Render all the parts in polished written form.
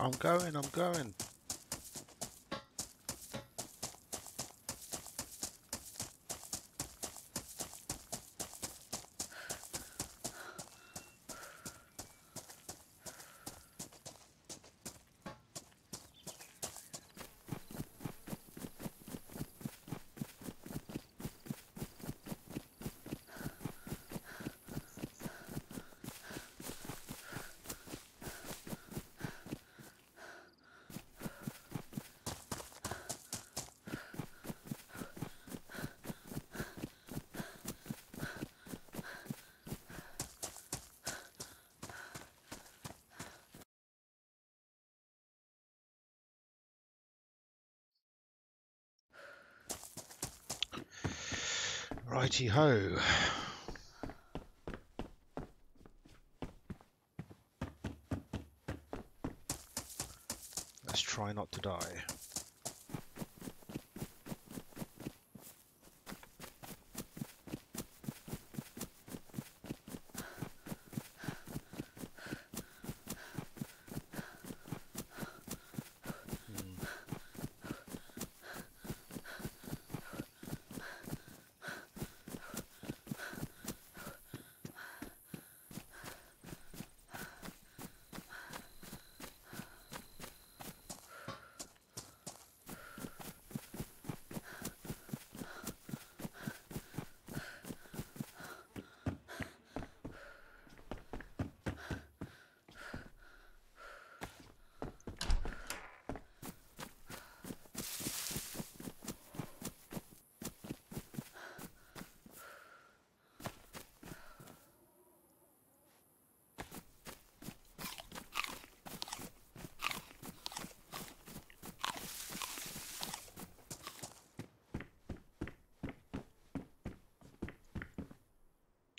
I'm going, I'm going. Righty ho. Let's try not to die.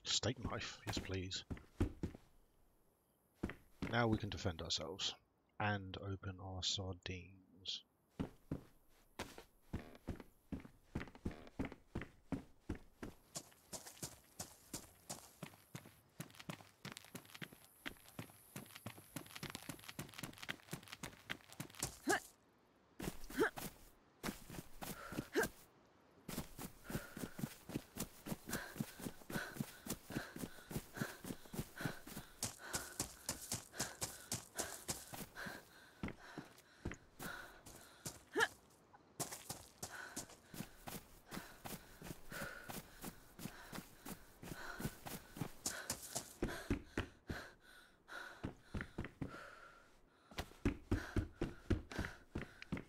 Steak knife, yes please. Now we can defend ourselves and open our sardines.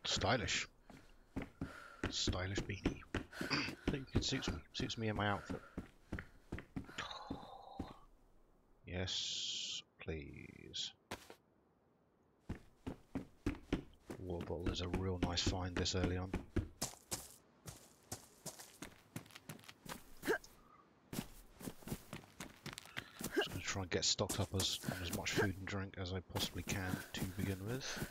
Stylish. Stylish beanie. I think it suits me. Suits me and my outfit. Yes, please. Water bottle is a real nice find this early on. Just going to try and get stocked up on as much food and drink as I possibly can to begin with.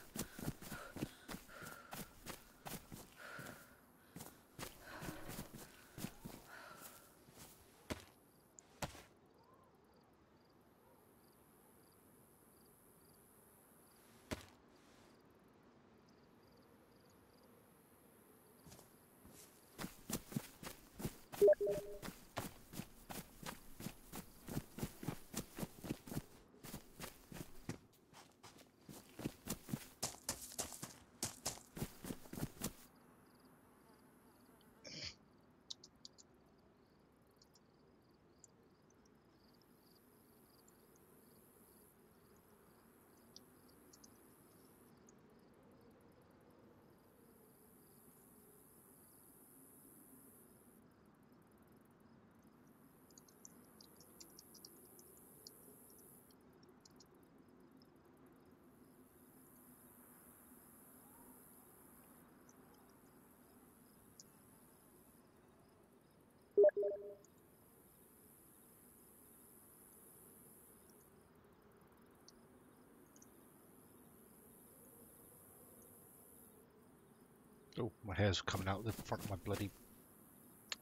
Oh, my hair's coming out the front of my bloody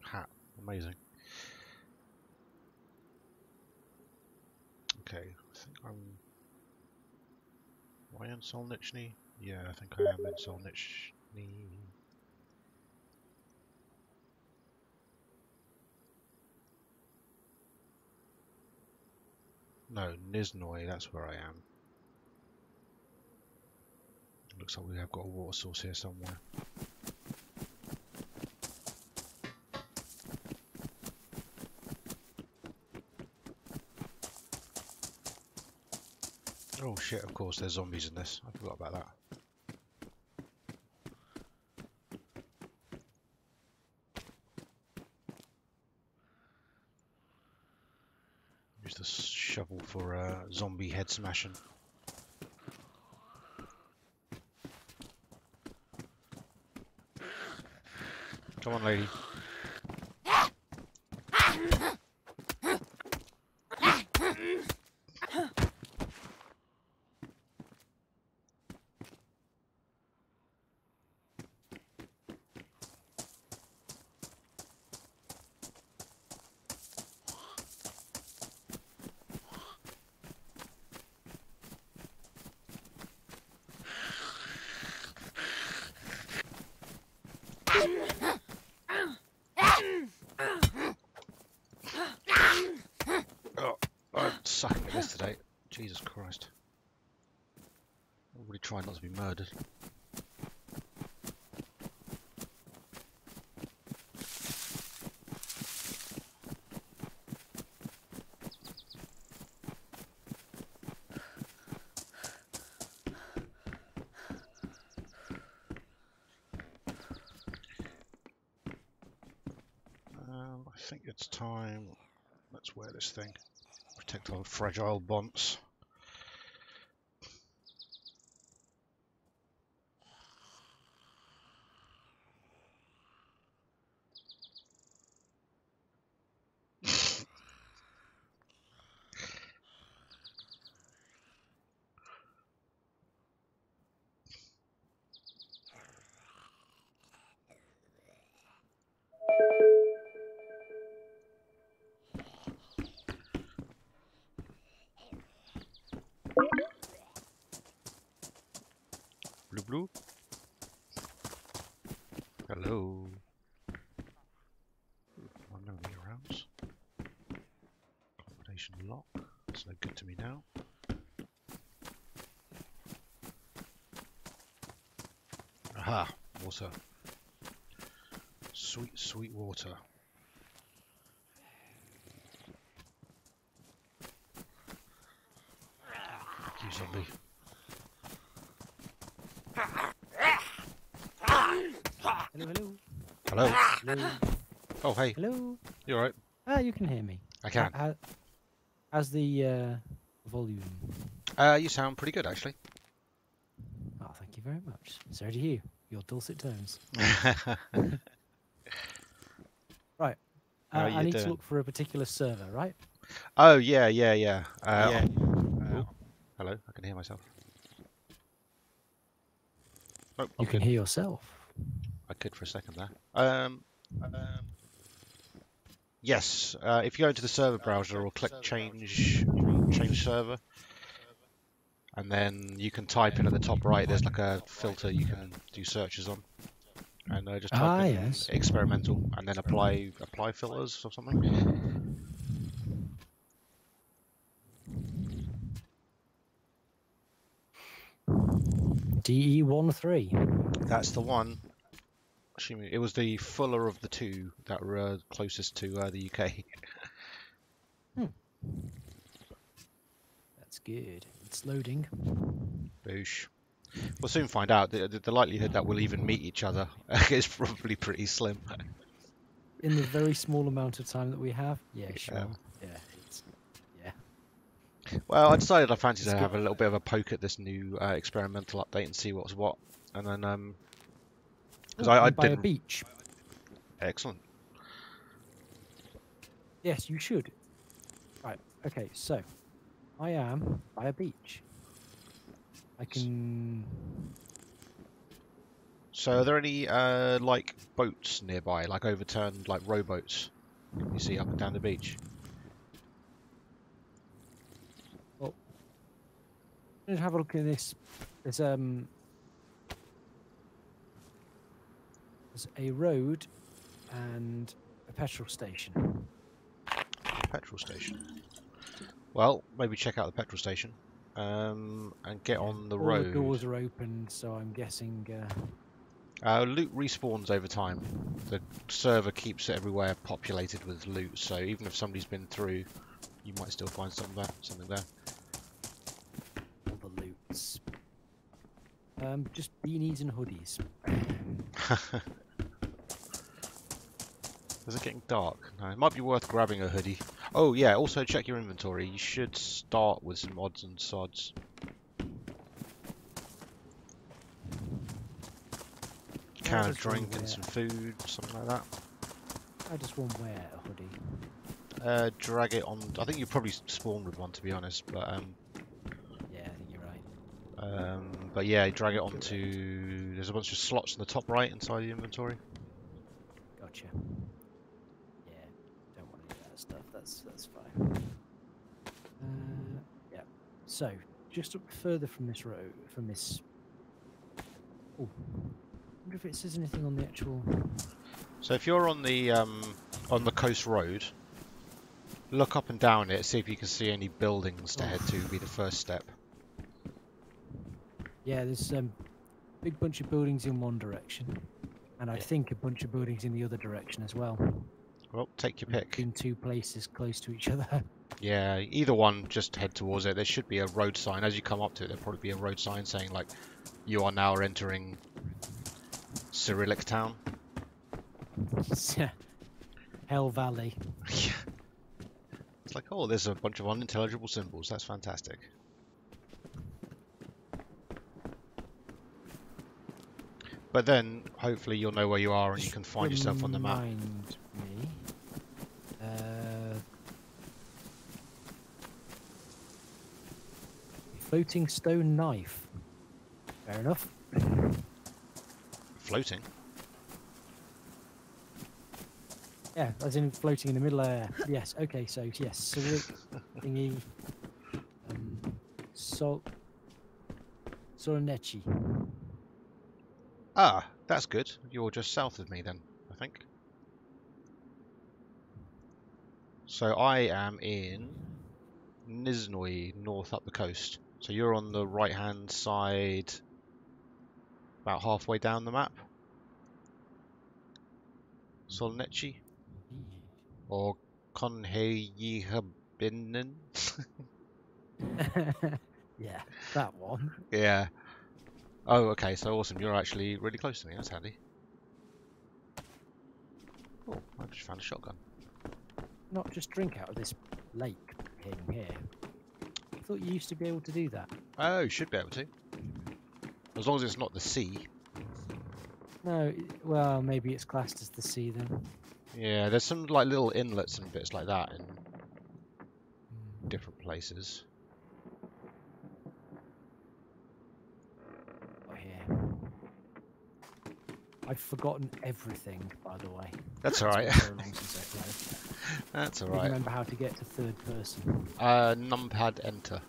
hat. Amazing. Okay, I think I'm... I in Solnichny? Yeah, I think I am in Solnichny. No, Nizhnoy, that's where I am. Looks like we have got a water source here somewhere. Oh shit, of course there's zombies in this. I forgot about that. Use the shovel for zombie head smashing. Come on, lady. Oh, I'm sucking at this today. Jesus Christ. I'm really trying not to be murdered. I think it's time. Let's wear this thing. Protect our fragile bonds. Blue blue. Hello. Oh, no need around. Combination lock. That's no good to me now. Aha! Water. Sweet, sweet water. Thank you, zombie. Hello, hello. Hello. Hello. Oh, hey. Hello. You alright? Ah, you can hear me. I can. How's the volume? You sound pretty good, actually. Oh, thank you very much. So do you. Your dulcet tones. Right. I need to look for a particular server, right? Oh, yeah. Oh, hello. I can hear myself. Oh, You can hear yourself. I could for a second there. Yes, if you go into the server browser or click change server, and then you can type in at the top right, there's like a filter you can do searches on. And just type in yes. experimental and then apply filters or something. DE13. That's the one. Assuming it was the fuller of the two that were closest to the UK. That's good. It's loading. Boosh. We'll soon find out. The likelihood that we'll even meet each other is probably pretty slim. In the very small amount of time that we have? Yeah, sure. Yeah. Well, I decided I fancied to have a little bit of a poke at this new experimental update and see what's what. And then, because I by didn't... a beach. Excellent. Yes, you should. Right, okay, so I am by a beach. I can... So are there any, like, boats nearby, like overturned, like, rowboats you see up and down the beach? Well, let's have a look at this There's a road and a petrol station. Petrol station. Well, maybe check out the petrol station. And get on the All road. the doors are open, so I'm guessing. Loot respawns over time. The server keeps it everywhere populated with loot, so even if somebody's been through, you might still find something there. All the loots. Just beanies and hoodies. Is it getting dark? No, it might be worth grabbing a hoodie. Oh yeah, also check your inventory. You should start with some odds and sods. Can of drink and some food, something like that. I just won't wear a hoodie. Drag it on. I think you probably spawned with one, to be honest, but yeah, I think you're right. but yeah, drag it onto. There's a bunch of slots in the top right inside the inventory. Gotcha. Yeah, don't want any of that stuff. That's fine. Yeah. So, just up further from this road, from this. Oh, I wonder if it says anything on the actual. So if you're on the coast road, look up and down it, see if you can see any buildings to head to. Would be the first step. Yeah, there's big bunch of buildings in one direction, and I think a bunch of buildings in the other direction as well. Well, take your pick. In two places close to each other. Yeah, either one, just head towards it. There should be a road sign. As you come up to it, there'll probably be a road sign saying, like, you are now entering Cyrillic Town. Hell Valley. Yeah. It's like, oh, there's a bunch of unintelligible symbols. That's fantastic. But then, hopefully, you'll know where you are and you can find yourself on the map. Remind me. Floating stone knife. Fair enough. Floating? Yeah, as in floating in the middle of air. Yes, okay, so yes, Cyrillic thingy. Solonecci. Ah, that's good. You're just south of me then, I think. So I am in Nizhnoye, north up the coast. So you're on the right-hand side, about halfway down the map. Solnecci? Or Konheyihabinen? Yeah, that one. Yeah. Oh, okay, so awesome. You're actually really close to me. That's handy. Oh, I just found a shotgun. Not just drink out of this lake thing here. I thought you used to be able to do that. Oh, you should be able to. As long as it's not the sea. No, well, maybe it's classed as the sea then. Yeah, there's some like little inlets and bits like that in different places. Oh, yeah. I've forgotten everything, by the way. That's alright. It's been so long since I played. That's I alright. remember how to get to third person. Numpad enter.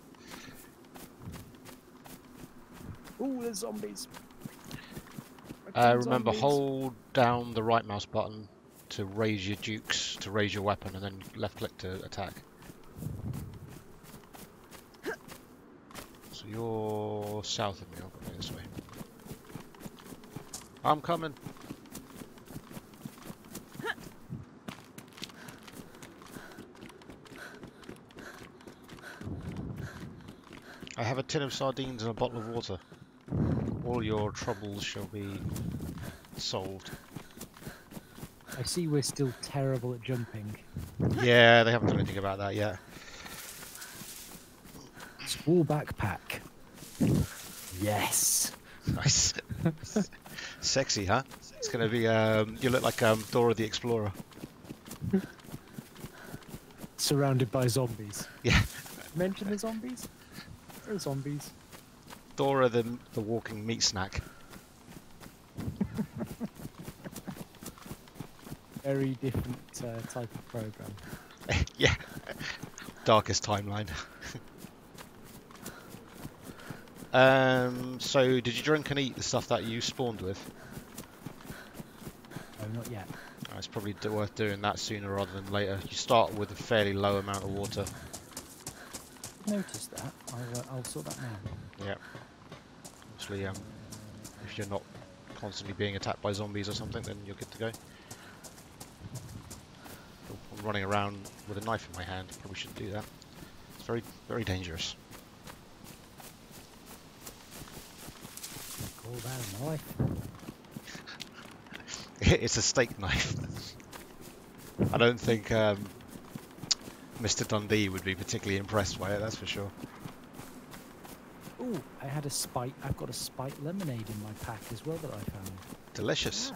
Ooh, there's zombies. Remember, Zombies. hold down the right mouse button to raise your dukes, to raise your weapon, and then left click to attack. So you're south of me, I'll go this way. I'm coming. I have a tin of sardines and a bottle of water. All your troubles shall be solved. I see we're still terrible at jumping. Yeah, they haven't done anything about that yet. School backpack. Yes. Nice. Sexy, huh? It's gonna be, you look like Dora the Explorer. Surrounded by zombies. Yeah. Mention the zombies? There are zombies. Dora the walking meat snack. Very different type of program. Yeah. Darkest timeline. So did you drink and eat the stuff that you spawned with? No, not yet. It's probably worth doing that sooner rather than later. You start with a fairly low amount of water. Noticed that. I'll sort that now. Yeah. Obviously, if you're not constantly being attacked by zombies or something, then you're good to go. I'm running around with a knife in my hand. Probably shouldn't do that. It's very, very dangerous. Call that a knife. It's a steak knife. I don't think Mr. Dundee would be particularly impressed by it, that's for sure. Ooh, I've got a spiked lemonade in my pack as well that I found. Delicious.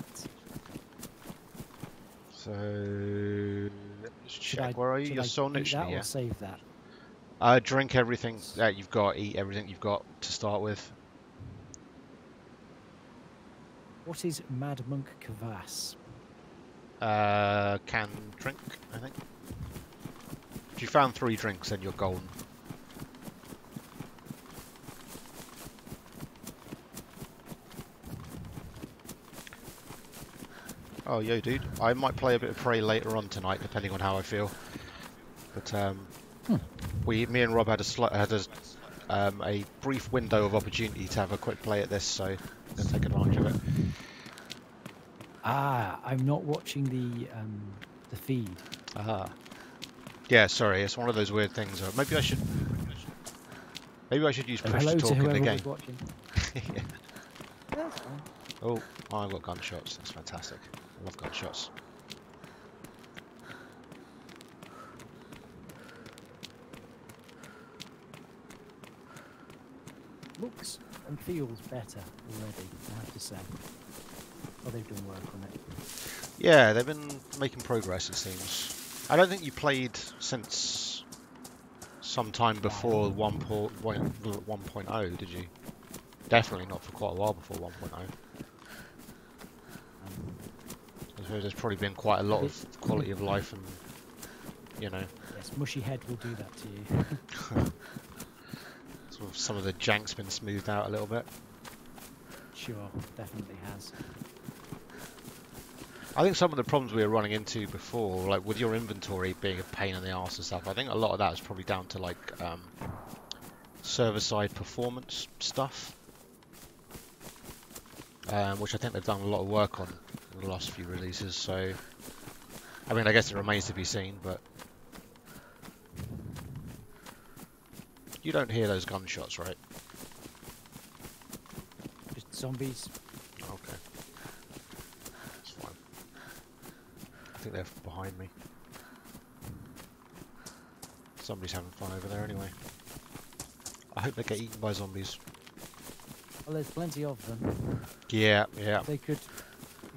So, let me just check. Where are you? You're so next to me, yeah? Or save that? Drink everything that you've got, eat everything you've got to start with. What is Mad Monk Kvass? Can drink, I think. If you found 3 drinks, then you're golden. Oh, yo, dude. I might play a bit of Prey later on tonight, depending on how I feel. But me and Rob had a brief window of opportunity to have a quick play at this, so I'm gonna take advantage of it. I'm not watching the feed. Yeah, sorry, it's one of those weird things. Maybe I should use push to talk in the game. Yeah. That's fine. Oh, I've got gunshots. That's fantastic. I love gunshots. Looks and feels better already, I have to say. Oh, they've done work on it. Yeah, they've been making progress, it seems. I don't think you played since some time before 1.0, did you? Definitely not for quite a while before 1.0. I suppose there's probably been quite a lot of quality of life and, you know... Yes, Mushy Head will do that to you. Sort of some of the jank's been smoothed out a little bit. Sure, definitely has. I think some of the problems we were running into before, like with your inventory being a pain in the arse and stuff, I think a lot of that is probably down to like server-side performance stuff, which I think they've done a lot of work on in the last few releases. So, I mean, I guess it remains to be seen, but you don't hear those gunshots, right? Just zombies. Okay. That's fine. I think they're behind me. Somebody's having fun over there anyway. I hope they get eaten by zombies. Well, there's plenty of them. Yeah, yeah. If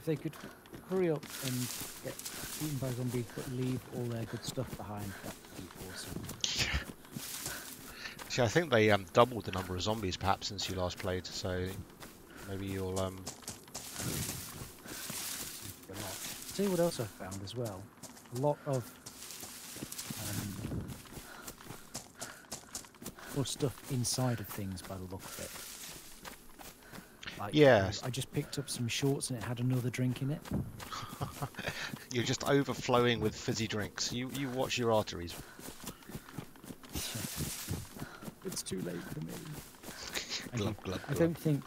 they could hurry up and get eaten by zombies but leave all their good stuff behind, that would be awesome. See, I think they doubled the number of zombies perhaps since you last played, so maybe you'll See what else I found as well. A lot of more stuff inside of things by the look of it. Like, yeah. I just picked up some shorts and it had another drink in it. You're just overflowing with fizzy drinks. You watch your arteries. It's too late for me. Glug, glug, glug. I don't think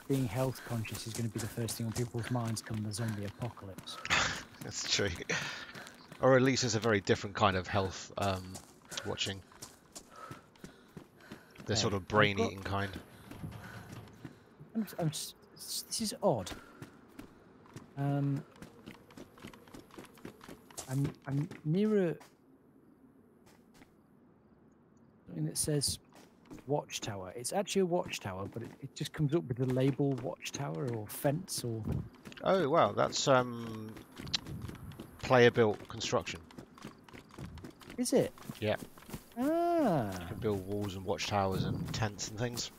being health conscious is going to be the first thing on people's minds come the zombie apocalypse. That's true. Or at least it's a very different kind of health watching. The sort of brain-eating kind. This is odd. I'm near something that says watchtower. It's actually a watchtower, but it just comes up with the label watchtower or fence or... Oh, wow, that's player-built construction. Is it? Yeah. Ah. You can build walls and watchtowers and tents and things.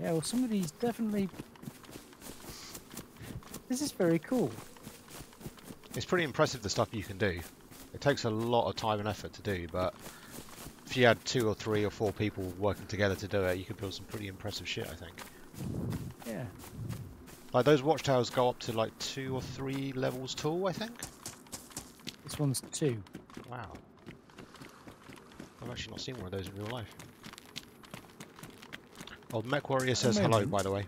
Yeah, well, some of these definitely... This is very cool. It's pretty impressive the stuff you can do. It takes a lot of time and effort to do, but if you had 2 or 3 or 4 people working together to do it, you could build some pretty impressive shit, I think. Yeah. Like those watchtowers go up to like 2 or 3 levels tall, I think. This one's 2. Wow. I've actually not seen one of those in real life. Old Mech Warrior says hello, by the way.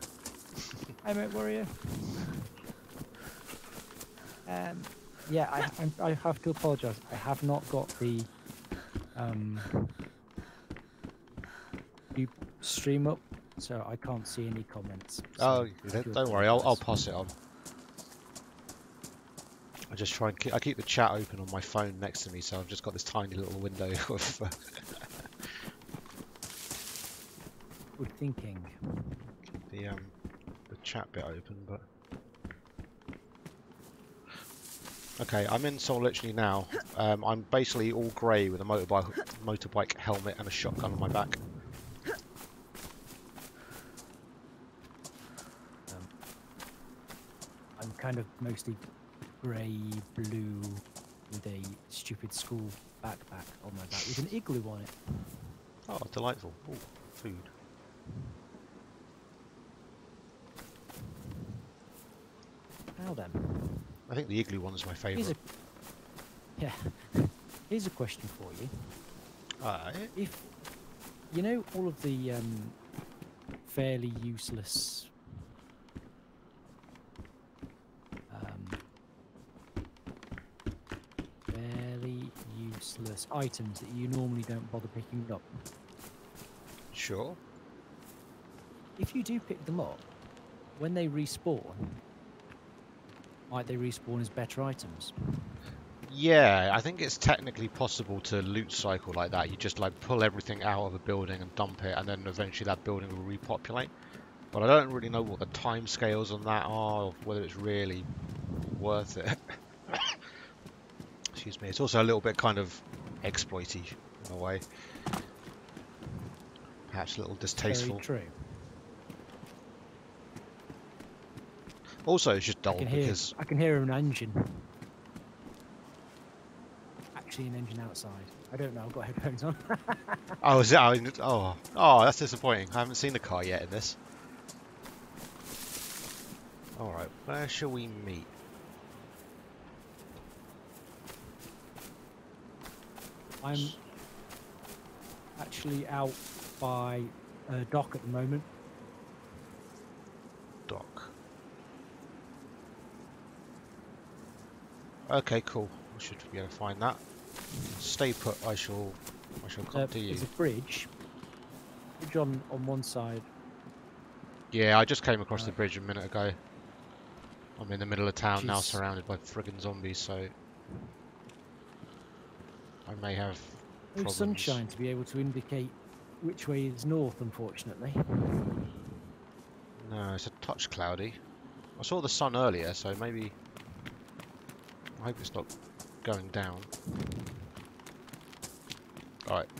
Hi, Mech Warrior. Yeah, I have to apologise. I have not got the you stream up, so I can't see any comments. Oh, So don't worry, I'll pass it on. I just try and I keep the chat open on my phone next to me, so I've just got this tiny little window of. Good thinking. The chat bit open, but. Okay, I'm in Soul literally now. I'm basically all grey with a motorbike helmet and a shotgun on my back. I'm kind of mostly grey, blue, with a stupid school backpack on my back with an igloo on it. Oh, delightful. Ooh, food. Now then. I think the igloo one's my favourite. Yeah. Here's a question for you. Alright. If you know all of the fairly useless items that you normally don't bother picking up. Sure. If you do pick them up, when they respawn, might they respawn as better items? Yeah, I think it's technically possible to loot cycle like that. You just like pull everything out of a building and dump it, and then eventually that building will repopulate. But I don't really know what the time scales on that are, or whether it's really worth it. Excuse me. It's also a little bit kind of exploity in a way. Perhaps a little distasteful. Very true. Also, it's just dull because I can hear an engine. Actually, an engine outside. I don't know. I've got headphones on. Oh, is it? Oh, that's disappointing. I haven't seen the car yet in this. All right, where shall we meet? I'm actually out by a dock at the moment. Dock. Okay, cool. I should be able to find that. Stay put. I shall come to you. There's a bridge. Bridge on one side. Yeah, I just came across the bridge a minute ago. I'm in the middle of town now, Jeez. surrounded by friggin' zombies, so I may have No problems. sunshine to be able to indicate which way is north, unfortunately. No, it's a touch cloudy. I saw the sun earlier, so maybe I hope it's not going down. Alright.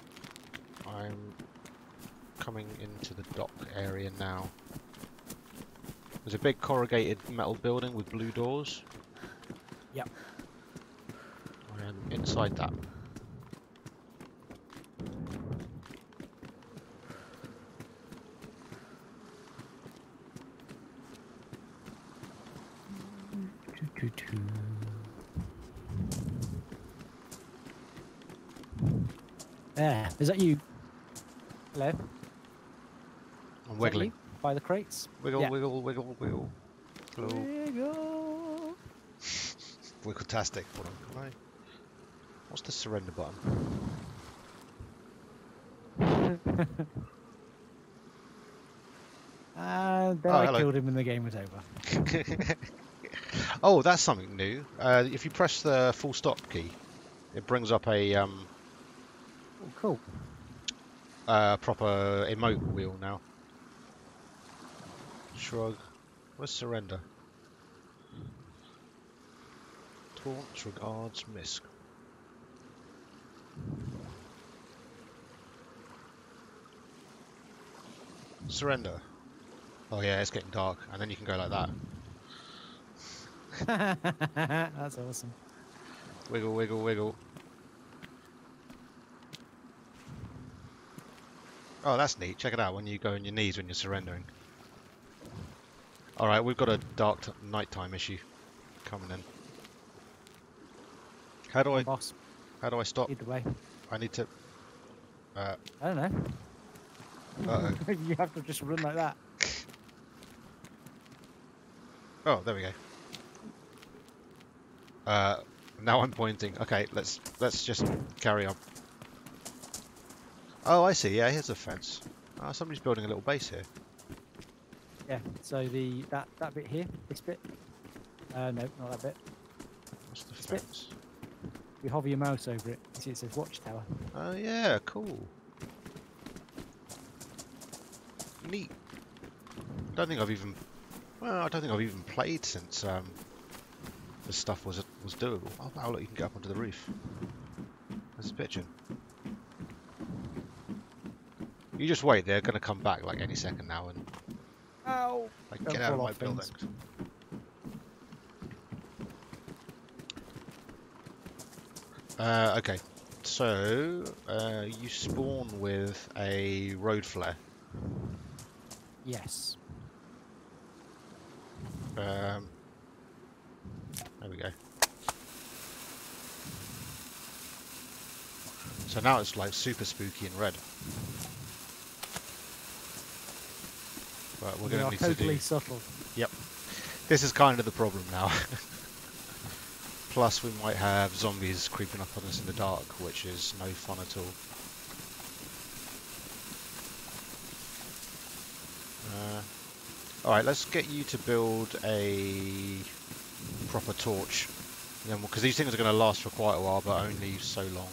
I'm coming into the dock area now. There's a big corrugated metal building with blue doors. Yep. I am inside that. There. Is that you? Hello? I'm wiggling. By the crates? Wiggle, Yeah. wiggle, wiggle, wiggle. Hello. Wiggle. Wiggletastic. Hold on, can I? What's the surrender button? Then I killed him and the game was over. Oh, that's something new. If you press the full stop key, it brings up a Oh, cool. proper emote wheel now. Shrug. Where's surrender? Taunts, regards, misc. Surrender. Oh yeah, it's getting dark, and then you can go like that. That's awesome. Wiggle, wiggle, wiggle. Oh, that's neat. Check it out when you go on your knees when you're surrendering. Alright, we've got a nighttime issue coming in. How do Come on, I boss. stop? Either way. I need to I don't know. uh-oh. You have to just run like that. Oh, there we go. Now I'm pointing. Okay, let's just carry on. Oh, I see. Yeah, here's a fence. Oh, somebody's building a little base here. Yeah. So that bit here, this bit. No, not that bit. What's the This bit. fence? You hover your mouse over it. You see it says watchtower. Oh yeah, cool. Neat. I don't think I've even played since this stuff was doable. Oh wow, look, you can get up onto the roof. There's a pigeon. You just wait, they're going to come back like any second now and Ow! like Don't get out of fall my off building. things. Okay, so you spawn with a road flare. Yes. There we go. So now it's like super spooky and red. But we're going to need totally to do. subtle. Yep. This is kind of the problem now. Plus we might have zombies creeping up on us in the dark, which is no fun at all. Alright, let's get you to build a proper torch. Because these things are going to last for quite a while, but only so long.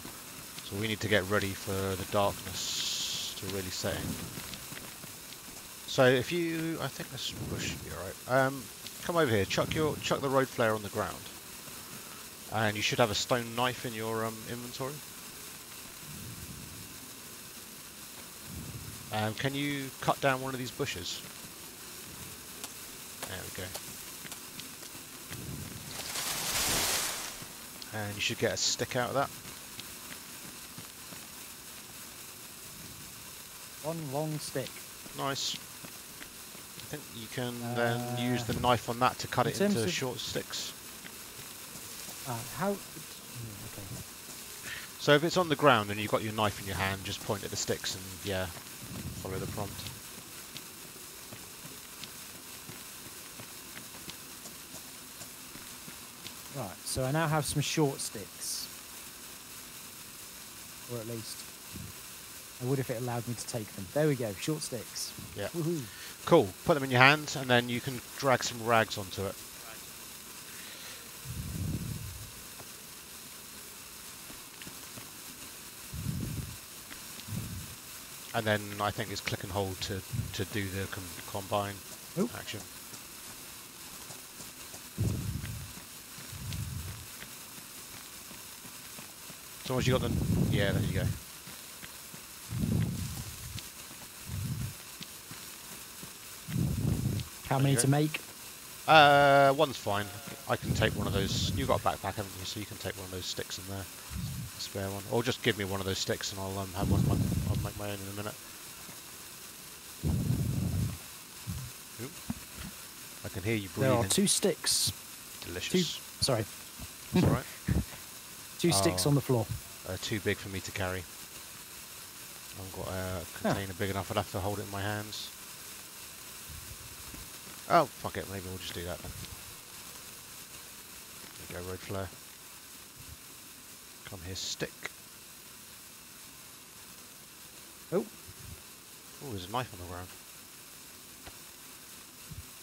So we need to get ready for the darkness to really set in. So if you... I think this bush should be alright. Come over here, chuck the road flare on the ground. And you should have a stone knife in your inventory. Can you cut down one of these bushes? There we go. And you should get a stick out of that. One long stick. Nice. I think you can then use the knife on that to cut it into short sticks. How? Okay. So if it's on the ground and you've got your knife in your hand, just point at the sticks and yeah, follow the prompt. Right, so I now have some short sticks. Or at least I would if it allowed me to take them. There we go, short sticks. Yeah. Woohoo. Cool. Put them in your hand and then you can drag some rags onto it. And then I think it's click and hold to do the combine action. So once you got the... Yeah, there you go. How many to make? One's fine. I can take one of those. You've got a backpack, haven't you? So you can take one of those sticks in there. A spare one. Or just give me one of those sticks and I'll have one. I'll make my own in a minute. Ooh. I can hear you breathing. There are 2 sticks. Delicious. Sorry. That's alright. 2 sticks on the floor. Too big for me to carry. I've got a container big enough. I'd have to hold it in my hands. Oh, fuck it. Maybe we'll just do that then. There you go, road flare. Come here, stick. Oh. Oh, there's a knife on the ground.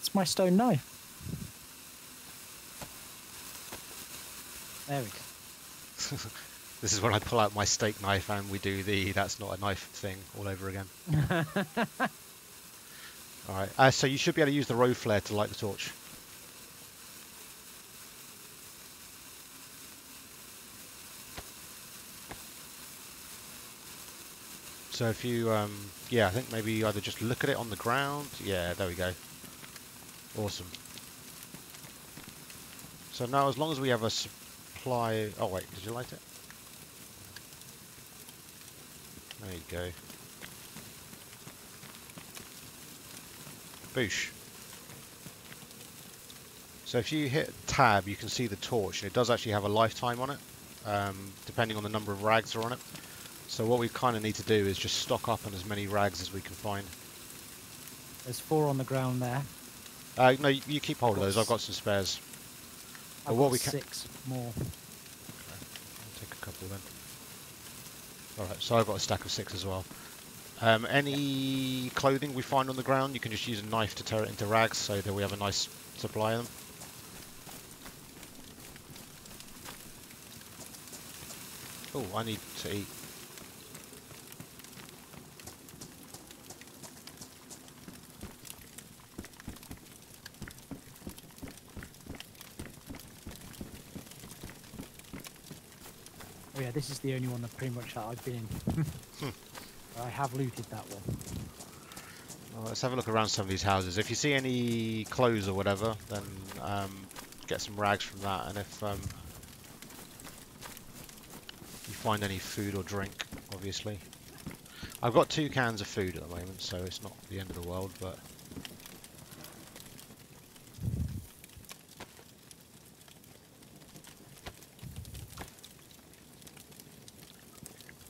It's my stone knife. There we go. This is when I pull out my steak knife and we do the that's not a knife thing all over again. Alright, so you should be able to use the road flare to light the torch. So if you, yeah, I think maybe either just look at it on the ground. Yeah, there we go. Awesome. So now as long as we have a supply... Oh wait, did you light it? There you go. Boosh. So if you hit tab, you can see the torch, and it does actually have a lifetime on it, depending on the number of rags that are on it. So what we kind of need to do is just stock up on as many rags as we can find. There's 4 on the ground there. No, you keep hold of those. I've got some spares. I've got 6 more. I'll take a couple then. Alright, so I've got a stack of 6 as well. Any clothing we find on the ground, you can just use a knife to tear it into rags so that we have a nice supply of them. Oh, I need to eat. Oh yeah, this is the only one that pretty much that I've been in. I have looted that one. Well, let's have a look around some of these houses. If you see any clothes or whatever, then get some rags from that. And if you find any food or drink, obviously. I've got 2 cans of food at the moment, so it's not the end of the world, but...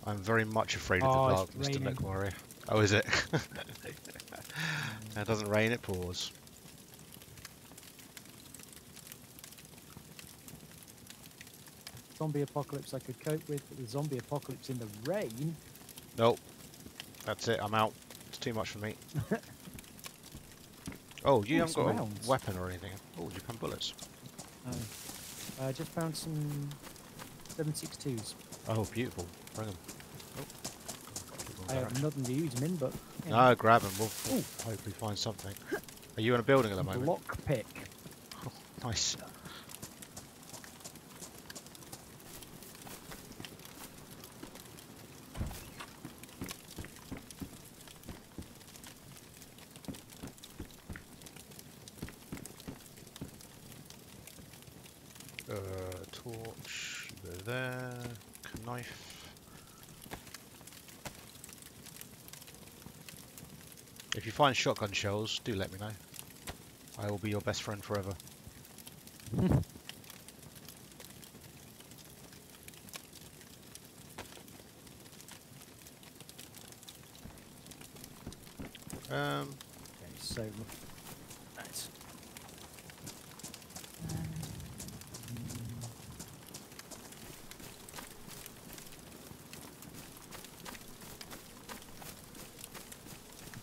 I'm very much afraid of the dark, Mr. Mech Warrior. Oh, is it? It doesn't rain, it pours. Zombie apocalypse I could cope with, but the zombie apocalypse in the rain? Nope. That's it, I'm out. It's too much for me. Oh, you haven't got a weapon or anything. Oh, you found bullets. I just found some 7.62s. Oh, beautiful. Bring them. Oh. I have nothing to use them in, but... No, grab them. We'll hopefully find something. Are you in a building at the moment? Lockpick. Oh, nice. Torch, go there, knife. If you find shotgun shells, do let me know. I will be your best friend forever. Okay, so right.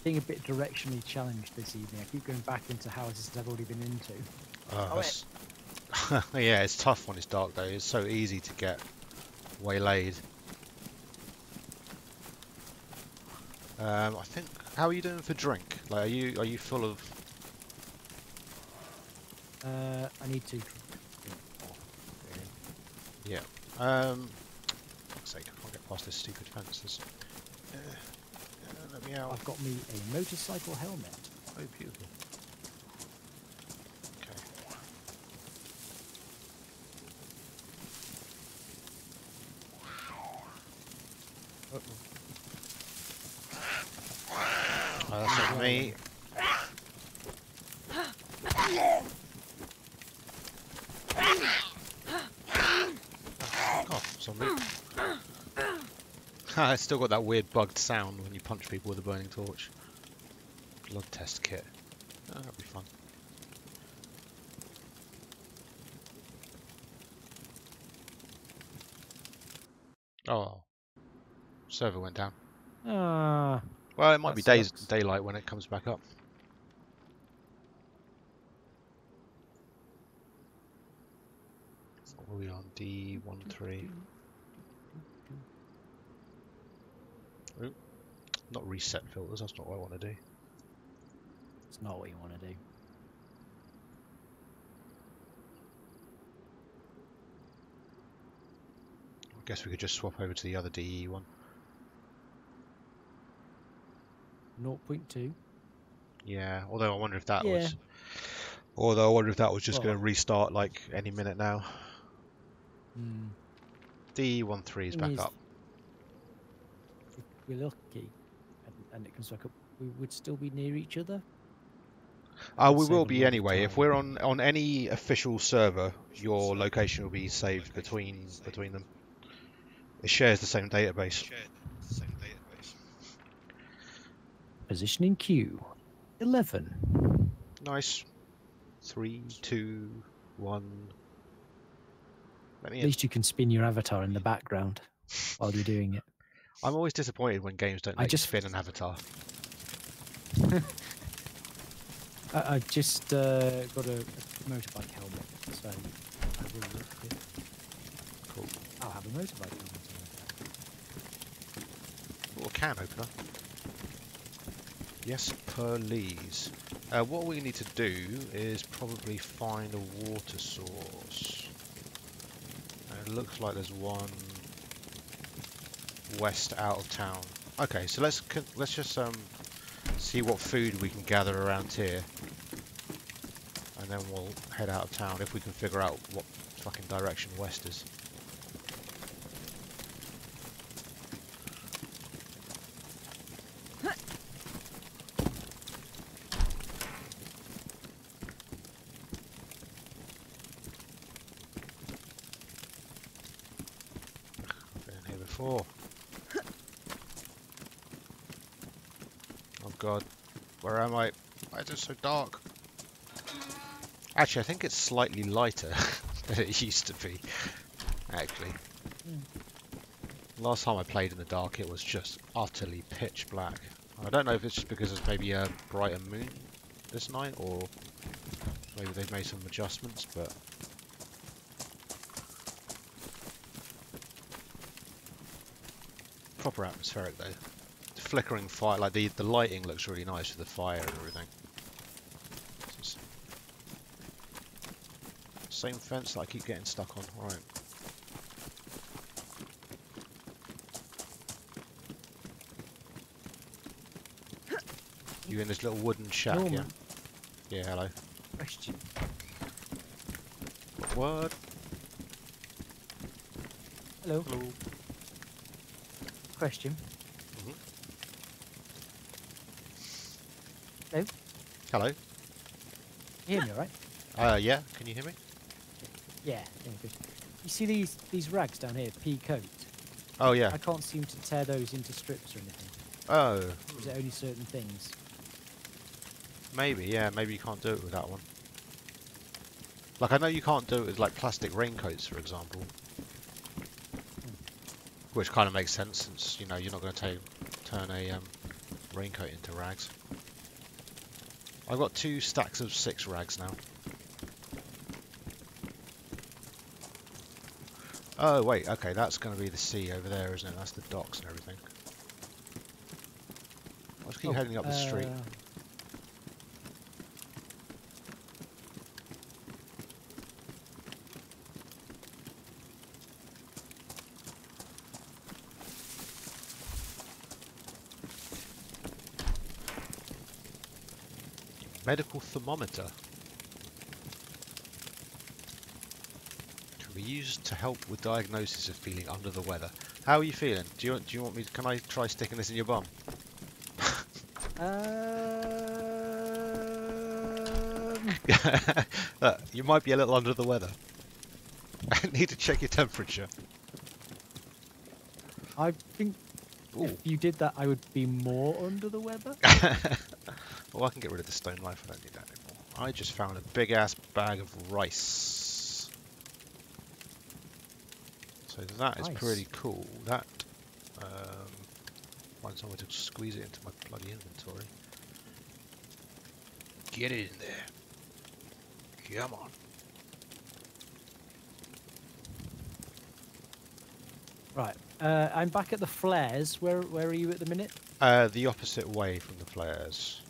Being a bit directionally challenged this evening. I keep going back into houses I've already been into. Yeah, it's tough when it's dark though. It's so easy to get waylaid. I think. How are you doing for drink? Like, are you full of? I need to. Yeah. Fuck's sake, I can't get past this stupid fence. Let me out. I've got me a motorcycle helmet. Oh, beautiful. Okay. That's not me. Oh, zombie. I still got that weird bugged sound when you punch people with a burning torch. Blood test kit. Oh, that'll be fun. Oh. Server went down. Well, it might be daylight when it comes back up. What are we on? D13. Ooh. Not reset filters, that's not what I want to do. It's not what you want to do. I guess we could just swap over to the other DE one. 0.2. Yeah, although I wonder if that was... Although I wonder if that was just going to restart like any minute now. DE13 is back up. If we're lucky and it comes back up, we would still be near each other. We Save will a be lot of anyway. If time. we're on any official server, your location will be saved between them. It shares the same database. Positioning queue. 11. Nice. 3, 2, 1. Let me At in. least you can spin your avatar in the background while you're doing it. I'm always disappointed when games don't I let you just spin an avatar. I just got a motorbike helmet, so I will look it. Cool. I'll have a motorbike helmet. Or a can opener. Yes, please. What we need to do is probably find a water source. And it looks like there's one west out of town. Okay, so let's just see what food we can gather around here, and then we'll head out of town if we can figure out what fucking direction west is. Been here before. Oh god, where am I? Why is it so dark? Actually, I think it's slightly lighter than it used to be, actually. Last time I played in the dark, it was just utterly pitch black. I don't know if it's just because there's maybe a brighter moon this night, or maybe they've made some adjustments, but... Proper atmospheric, though. The flickering fire, like the lighting looks really nice with the fire and everything. Same fence that I keep getting stuck on. Right. You in this little wooden shack, Norman. yeah? Yeah, hello. Question. What? Hello. Hello. Question. Mhm. Hello. Hello. You hear me all right? Yeah, can you hear me? Yeah, good. You see these rags down here, pea coat? Oh, yeah. I can't seem to tear those into strips or anything. Oh. Is it only certain things? Maybe, yeah, maybe you can't do it with that one. Like, I know you can't do it with, like, plastic raincoats, for example. Which kind of makes sense, since, you know, you're not going to turn a raincoat into rags. I've got 2 stacks of 6 rags now. Oh, wait, okay, that's going to be the sea over there, isn't it? That's the docks and everything. I'll just keep heading up the street. Medical thermometer. Can be used to help with diagnosis of feeling under the weather. How are you feeling? Do you want me to, can I try sticking this in your bum? Look, you might be a little under the weather. I need to check your temperature. I think Ooh. if you did that, I would be more under the weather. Well, I can get rid of the stone knife. I don't need that anymore. I just found a big ass bag of rice. So that is Nice. pretty cool. That find somewhere to squeeze it into my bloody inventory. Get it in there. Come on. Right. I'm back at the flares. Where are you at the minute? The opposite way from the flares.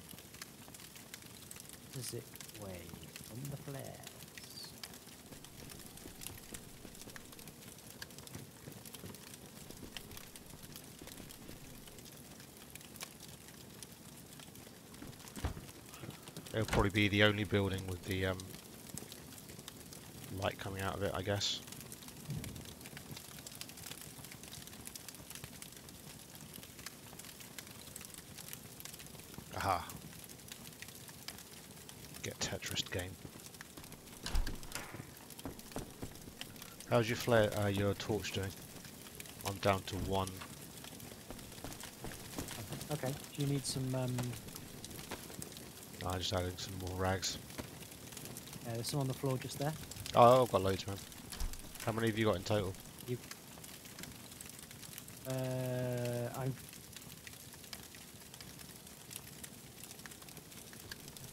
Is it way from the flares? It'll probably be the only building with the light coming out of it, I guess. Aha. Get Tetris game. How's your flare? Your torch doing? I'm down to 1. Okay. Do you need some? I'm just adding some more rags. There's some on the floor just there. Oh, I've got loads, man. How many have you got in total? If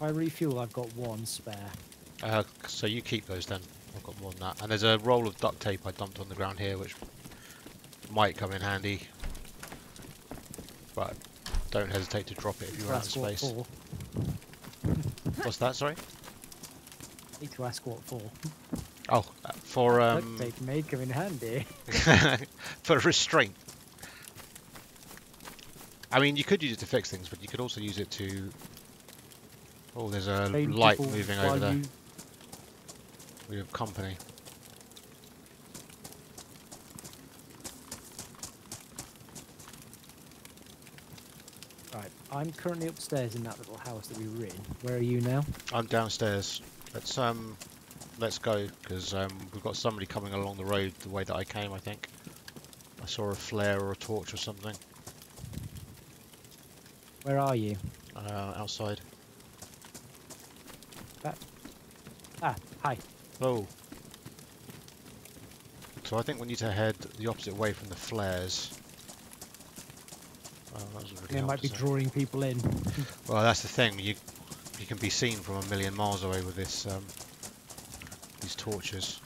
I refuel, I've got 1 spare. So you keep those then. I've got more than that. And there's a roll of duct tape I dumped on the ground here, which might come in handy. But don't hesitate to drop it if you run out of space. What for? What's that, sorry? Need to ask what for. Oh, for Duct tape may come in handy. for restraint. I mean, you could use it to fix things, but you could also use it to... Oh, there's a Train light people moving while over there. you- We have company. Right, I'm currently upstairs in that little house that we were in. Where are you now? I'm downstairs. Let's go, because we've got somebody coming along the road the way that I came, I think. I saw a flare or a torch or something. Where are you? Outside. Hi. Oh. So I think we need to head the opposite way from the flares. Oh, that doesn't really They help, might be does it? drawing people in. Well, that's the thing. You can be seen from a million miles away with this these torches.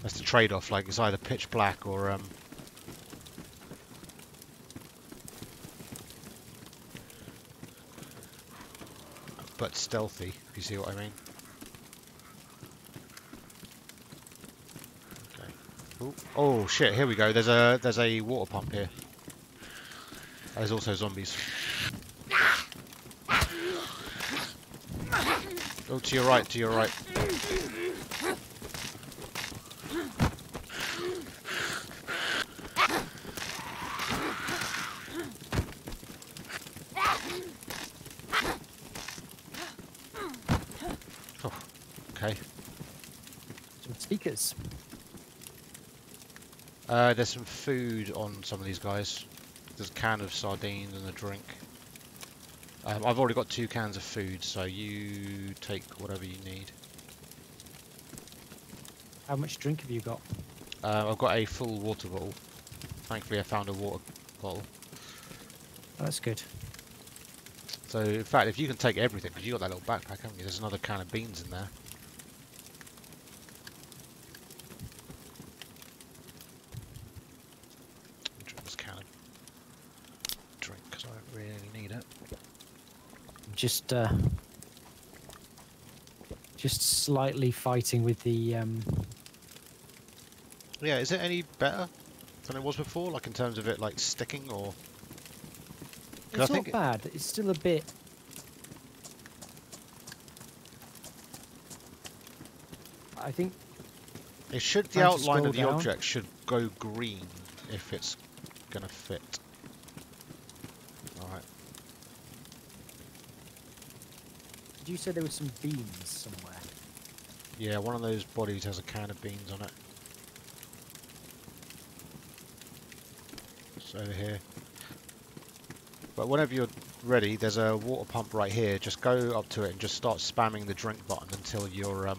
That's the trade-off. Like it's either pitch black or but stealthy. If you see what I mean. Okay. Ooh. Oh shit! Here we go. There's a water pump here. There's also zombies. Oh, to your right, to your right. Oh, okay. Some speakers. There's some food on some of these guys. There's a can of sardines and a drink. I've already got 2 cans of food, so you take whatever you need. How much drink have you got? I've got a full water bottle. Thankfully I found a water bottle. Oh, that's good. So in fact, if you can take everything, because you got that little backpack, haven't you? There's another can of beans in there. Drink this can of drink, because I don't really need it. Just slightly fighting with the Yeah, is it any better than it was before? Like in terms of it like sticking or... It's not bad. It's still a bit. I think It should, the Trying to outline of the scroll down. object should go green if it's gonna fit. Alright. Did you say there was some beans somewhere? Yeah, one of those bodies has a can of beans on it. It's over here. But whenever you're ready, there's a water pump right here. Just go up to it and just start spamming the drink button until you're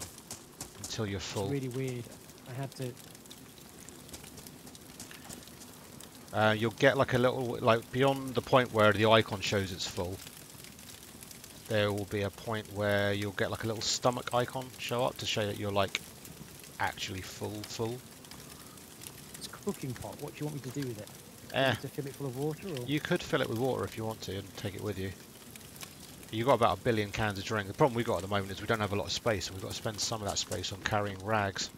full. It's really weird. I had to. You'll get like a little, like beyond the point where the icon shows it's full, there will be a point where you'll get like a little stomach icon show up to show that you're like actually full. It's a cooking pot. What do you want me to do with it? Eh, To fill it full of water, or? you could fill it with water if you want to and take it with you. You've got about 1 billion cans of drink. The problem we've got at the moment is we don't have a lot of space, and we've got to spend some of that space on carrying rags.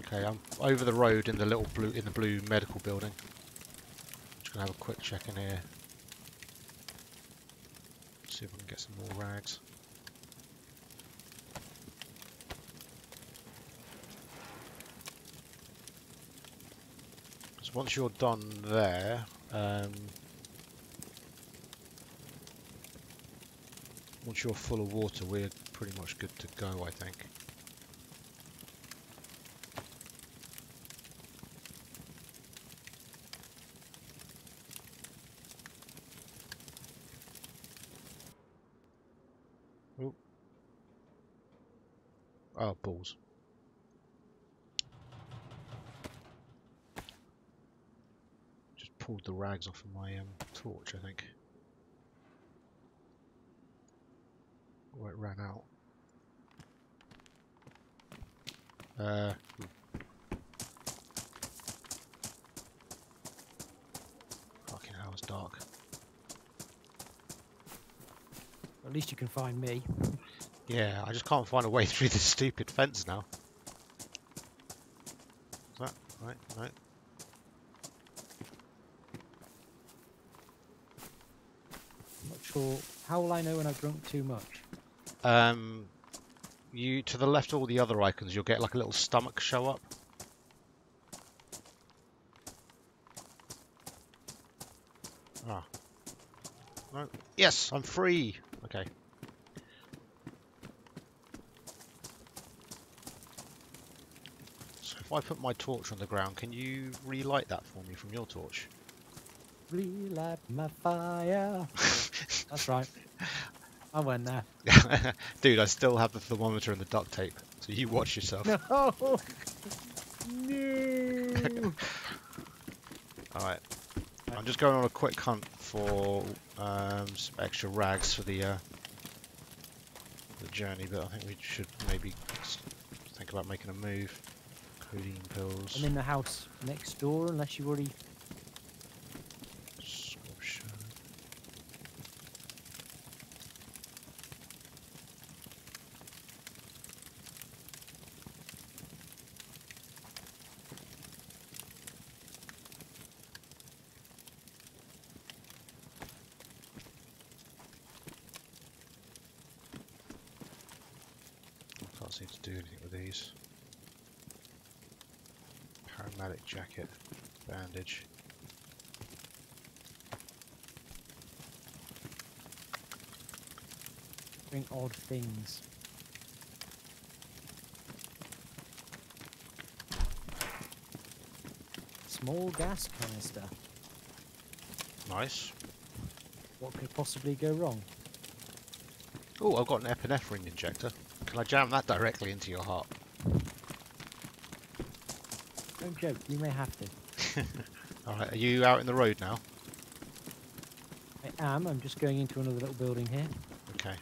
Okay, I'm over the road in the blue medical building. Just gonna have a quick check in here. See if we can get some more rags. So once you're done there, once you're full of water, we're pretty much good to go, I think. Oop. Oh, balls. Just pulled the rags off of my torch, I think. Or it ran out. Fucking hell, it's dark. At least you can find me. Yeah, I just can't find a way through this stupid fence now. Is that right? Right. I'm not sure. How will I know when I've drunk too much? You to the left of all the other icons, you'll get like a little stomach show up. Ah. No. Yes, I'm free. Okay. So if I put my torch on the ground, can you relight that for me from your torch? Relight my fire. That's right. I went there. Dude, I still have the thermometer and the duct tape, so you watch yourself. No. No. Alright. I'm just going on a quick hunt for some extra rags for the journey, but I think we should maybe think about making a move. Codeine pills. I'm in the house next door, unless you've already... Scorpion. I can't seem to do anything with these. Paramedic jacket, bandage. doing odd things. Small gas canister. Nice. What could possibly go wrong? Oh, I've got an epinephrine injector. Can I jam that directly into your heart? Don't joke, you may have to. Alright, are you out in the road now? I am, I'm just going into another little building here. Okay.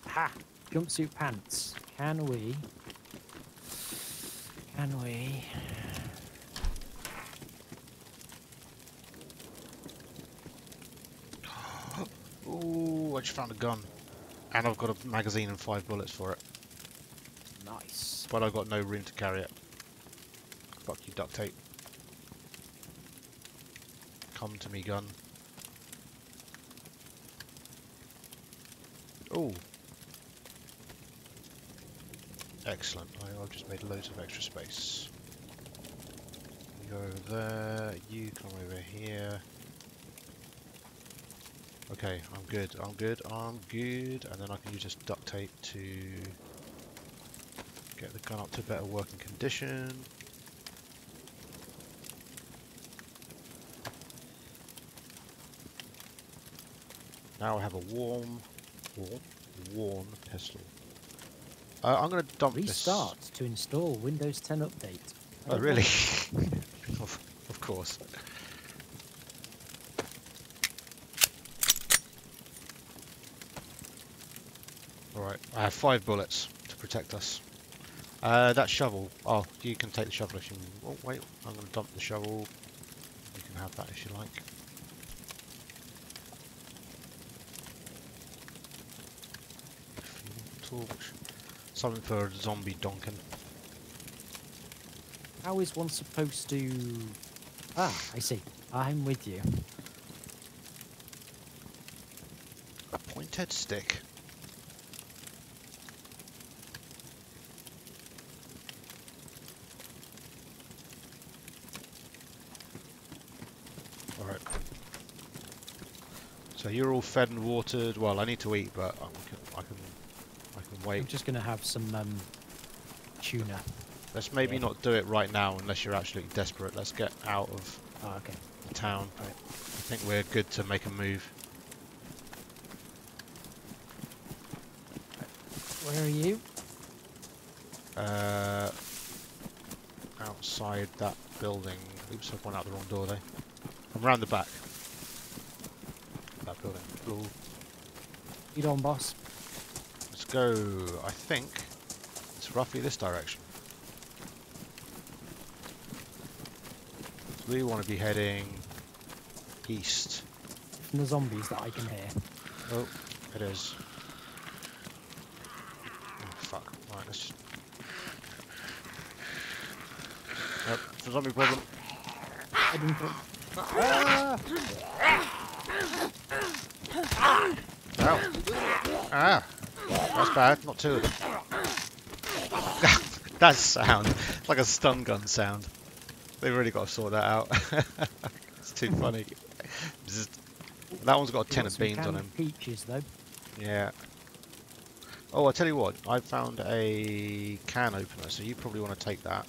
Ha! Jumpsuit pants. Can we? Can we? Ooh, I just found a gun. And I've got a magazine and 5 bullets for it. Nice. But I've got no room to carry it. Fuck you, duct tape. Come to me, gun. Ooh. Excellent. I've just made loads of extra space. You go over there. You come over here. Okay, I'm good. I'm good. I'm good. And then I can use this duct tape to get the gun up to better working condition. Now I have a worn pistol. I'm going to dump Restart to install Windows 10 update. Oh, really? Of course. Alright, I have 5 bullets to protect us. That shovel. Oh, you can take the shovel if you... Oh, wait. I'm going to dump the shovel. You can have that if you like. Torch. Something for zombie donkin. How is one supposed to... Ah, I see. I'm with you. A pointed stick. So you're all fed and watered. Well, I need to eat, but I can I'm wait. just going to have some tuna. Let's maybe Yeah. not do it right now unless you're absolutely desperate. Let's get out of Oh, okay. the town. Right. I think we're good to make a move. Where are you? Outside that building. Oops, I went out the wrong door there. I'm round the back. That building. Cool. You on, boss? Let's go. I think it's roughly this direction. We want to be heading east. From the zombies that I can hear. Oh, it is. Oh, fuck. Right, let's just... Nope, it's a zombie problem. Heading for... Ow. Ah! That's bad, not two of them. That sound. It's like a stun gun sound. They've really got to sort that out. It's too funny. Bzzzt. That one's got a tin of beans on him. Peaches, though. Yeah. Oh, I'll tell you what. I found a can opener, so you probably want to take that.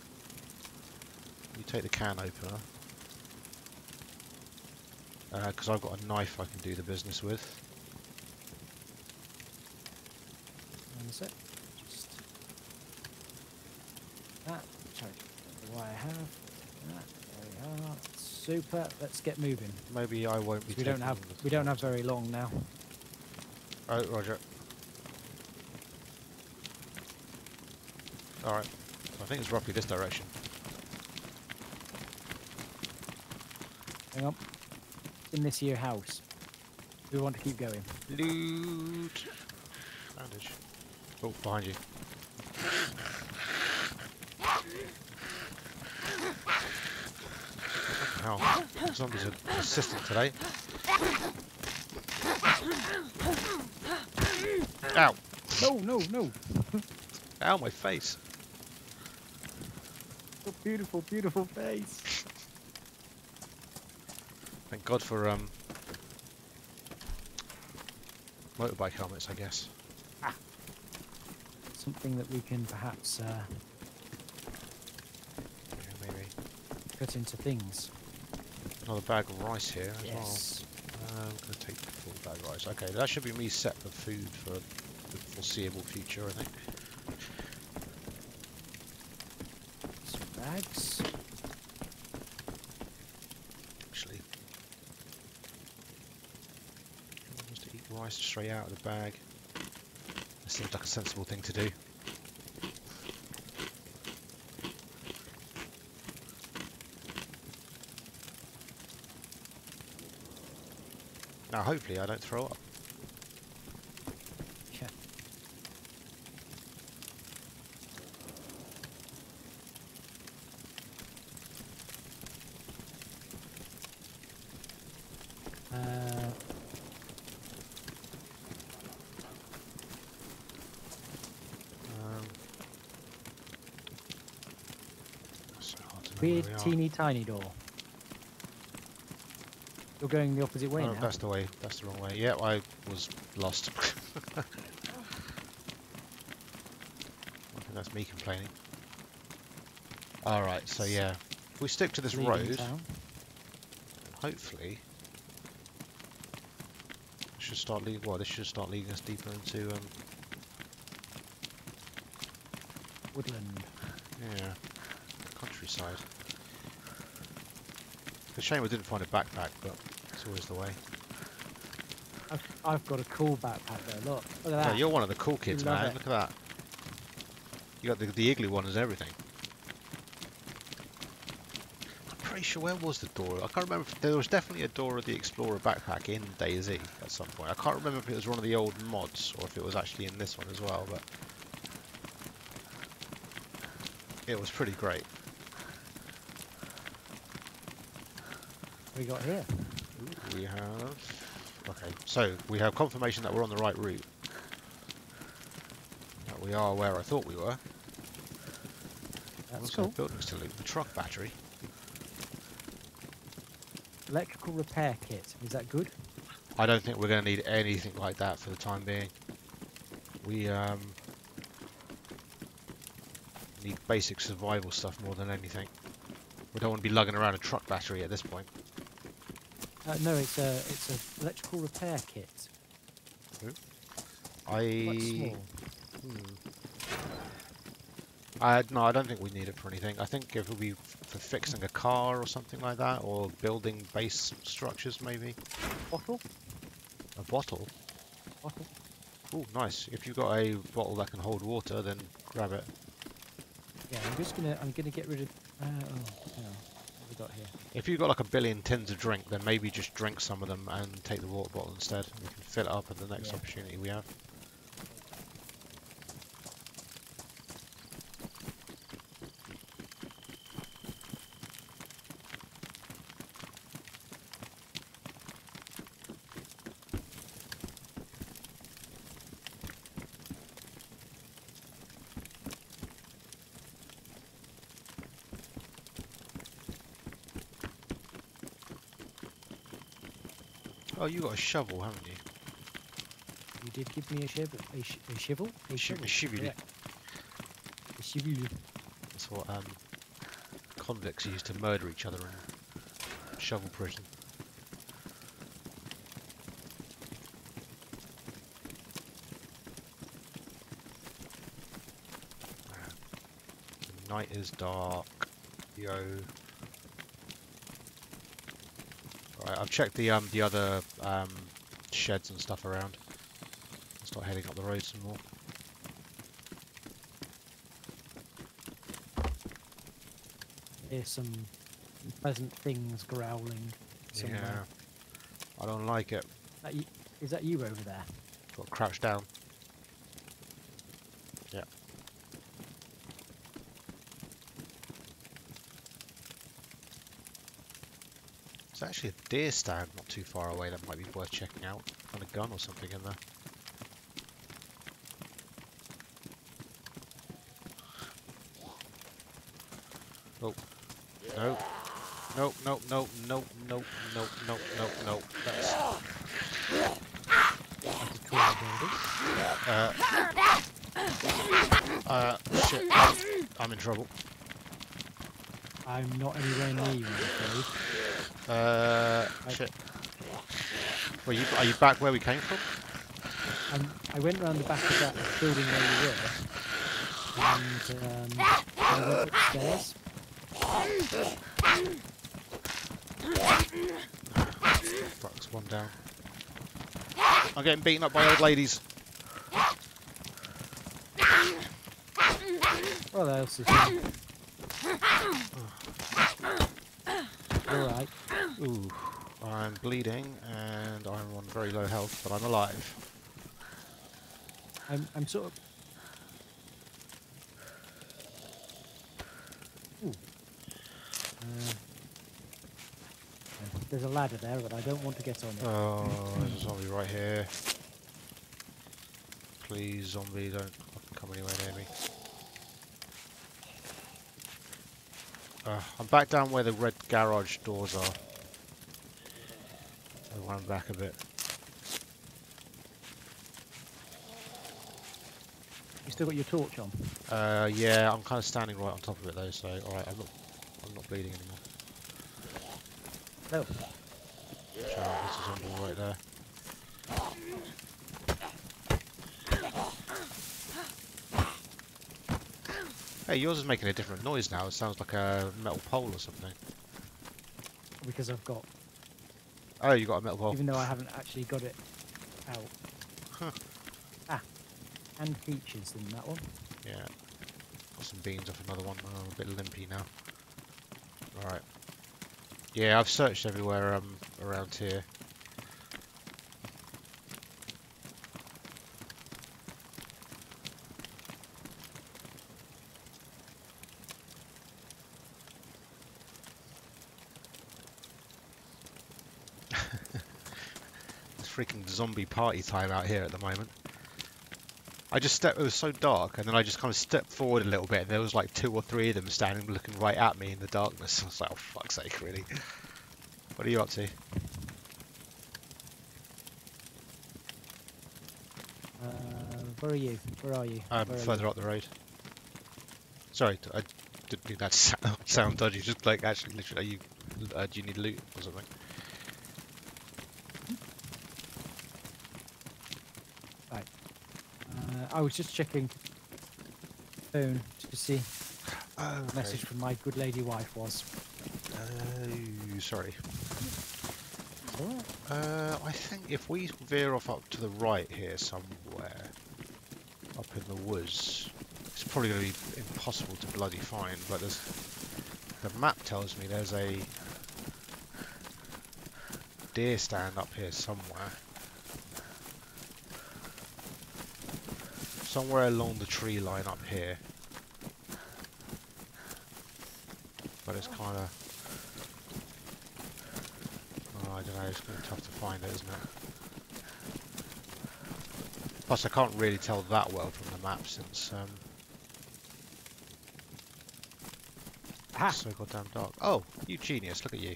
You take the can opener. Because I've got a knife I can do the business with. One sec. Just... That. Sorry. What I have. That. There we are. Super. Let's get moving. Maybe I won't be. We don't have very long now. Oh, Roger. All right. I think it's roughly this direction. Hang on. It's in this here house. Do we want to keep going? Loot. Bandage. Oh, behind you. Hell, zombies are persistent today. Ow! No, no, no. Ow, my face. Oh, beautiful, beautiful face. Thank God for motorbike helmets, I guess. Something that we can perhaps Yeah, maybe. cut into things. Another bag of rice here as Yes. well. I'm going to take the full bag of rice. Okay, that should be me set for food for the foreseeable future, I think. Some bags. Actually, just eat rice straight out of the bag. That seems like a sensible thing to do. Now, hopefully, I don't throw up. Yeah. So hard to know Weird, where we are. teeny, tiny door. You're going the opposite way Oh, now. that's the way. That's the wrong way. Yeah, I was lost. I think that's me complaining. Alright, so yeah. If we stick to this Leaving road, town. hopefully... should start leading... Well, this should start leading us deeper into... Woodland. yeah, countryside. It's a shame we didn't find a backpack, but it's always the way. I've got a cool backpack there. Look at Yeah, that. you're one of the cool kids, Love man. it. Look at that. You got the igloo one and everything. I'm pretty sure, where was the door? I can't remember. There was definitely a door of the Explorer backpack in DayZ at some point. I can't remember if it was one of the old mods or if it was actually in this one as well, but it was pretty great. What we got here? We have... Okay, so we have confirmation that we're on the right route. That we are where I thought we were. That's Also cool. buildings to loot. The truck battery. Electrical repair kit. Is that good? I don't think we're going to need anything like that for the time being. We need basic survival stuff more than anything. We don't want to be lugging around a truck battery at this point. No, it's a electrical repair kit. Quite I... small. No, I don't think we need it for anything. I think it would be for fixing a car or something like that, or building base structures maybe. Bottle? A bottle? Bottle? Oh, nice. If you've got a bottle that can hold water, then grab it. Yeah, I'm gonna get rid of. Oh, hang on. What have we got here? If you've got like a billion tins of drink, then maybe just drink some of them and take the water bottle instead. We can fill it up at the next opportunity we have. Oh, you got a shovel, haven't you? You did give me a shovel. A shovel? A shovel. A shovel. Yeah. A shovel. That's what convicts use to murder each other in shovel prison. The night is dark. Yo. Right, I've checked the other sheds and stuff around. I'll start heading up the road some more. Here's some pleasant things growling somewhere. Yeah, I don't like it. Is that you over there? Got to crouch down. Yeah. There's actually a deer stand not too far away that might be worth checking out. Find a gun or something in there. Oh. No. No, no, no, no, no, no, no, no, no. That's... Shit. I'm in trouble. I'm not anywhere near you, I'm afraid. Shit. Well, are you back where we came from? I went round the back of that building where you were, and I went upstairs. Fuck's one down. I'm getting beaten up by old ladies. What else is Alright. Ooh, I'm bleeding and I'm on very low health, but I'm alive. I'm sort of... Ooh. There's a ladder there, but I don't want to get on it. Oh, there's a zombie right here. Please, zombie, don't fucking come anywhere near me. I'm back down where the red garage doors are. I'll run back a bit. You still got your torch on? Yeah, I'm kind of standing right on top of it though, so alright, I'm not bleeding anymore. No. Watch out, there's a zombie right there. Hey, yours is making a different noise now. It sounds like a metal pole or something. Because I've got... Oh, you got a metal pole. Even though I haven't actually got it out. Huh. Ah. And peaches in that one. Yeah. Got some beans off another one. Oh, I'm a bit limpy now. Alright. Yeah, I've searched everywhere around here. It's freaking zombie party time out here at the moment. It was so dark, and then I just kind of stepped forward a little bit, and there was like 2 or 3 of them standing looking right at me in the darkness. I was like, oh fuck's sake, really? What are you up to? Where are you? Where are you? Where are Further you? up the road. Sorry, I didn't mean that to sound dodgy. Just like actually, literally, are you? Do you need loot or something? Right. I was just checking phone to see Oh, what the okay. message from my good lady wife was. Oh, sorry. Alright. I think if we veer off up to the right here somewhere, up in the woods, it's probably going to be impossible to bloody find, but the map tells me there's a deer stand up here somewhere. Somewhere along the tree line up here. But it's kind of... Oh, I don't know, it's going to be tough to find it, isn't it? Plus I can't really tell that well from the map since it's so goddamn dark. Oh, you genius, look at you.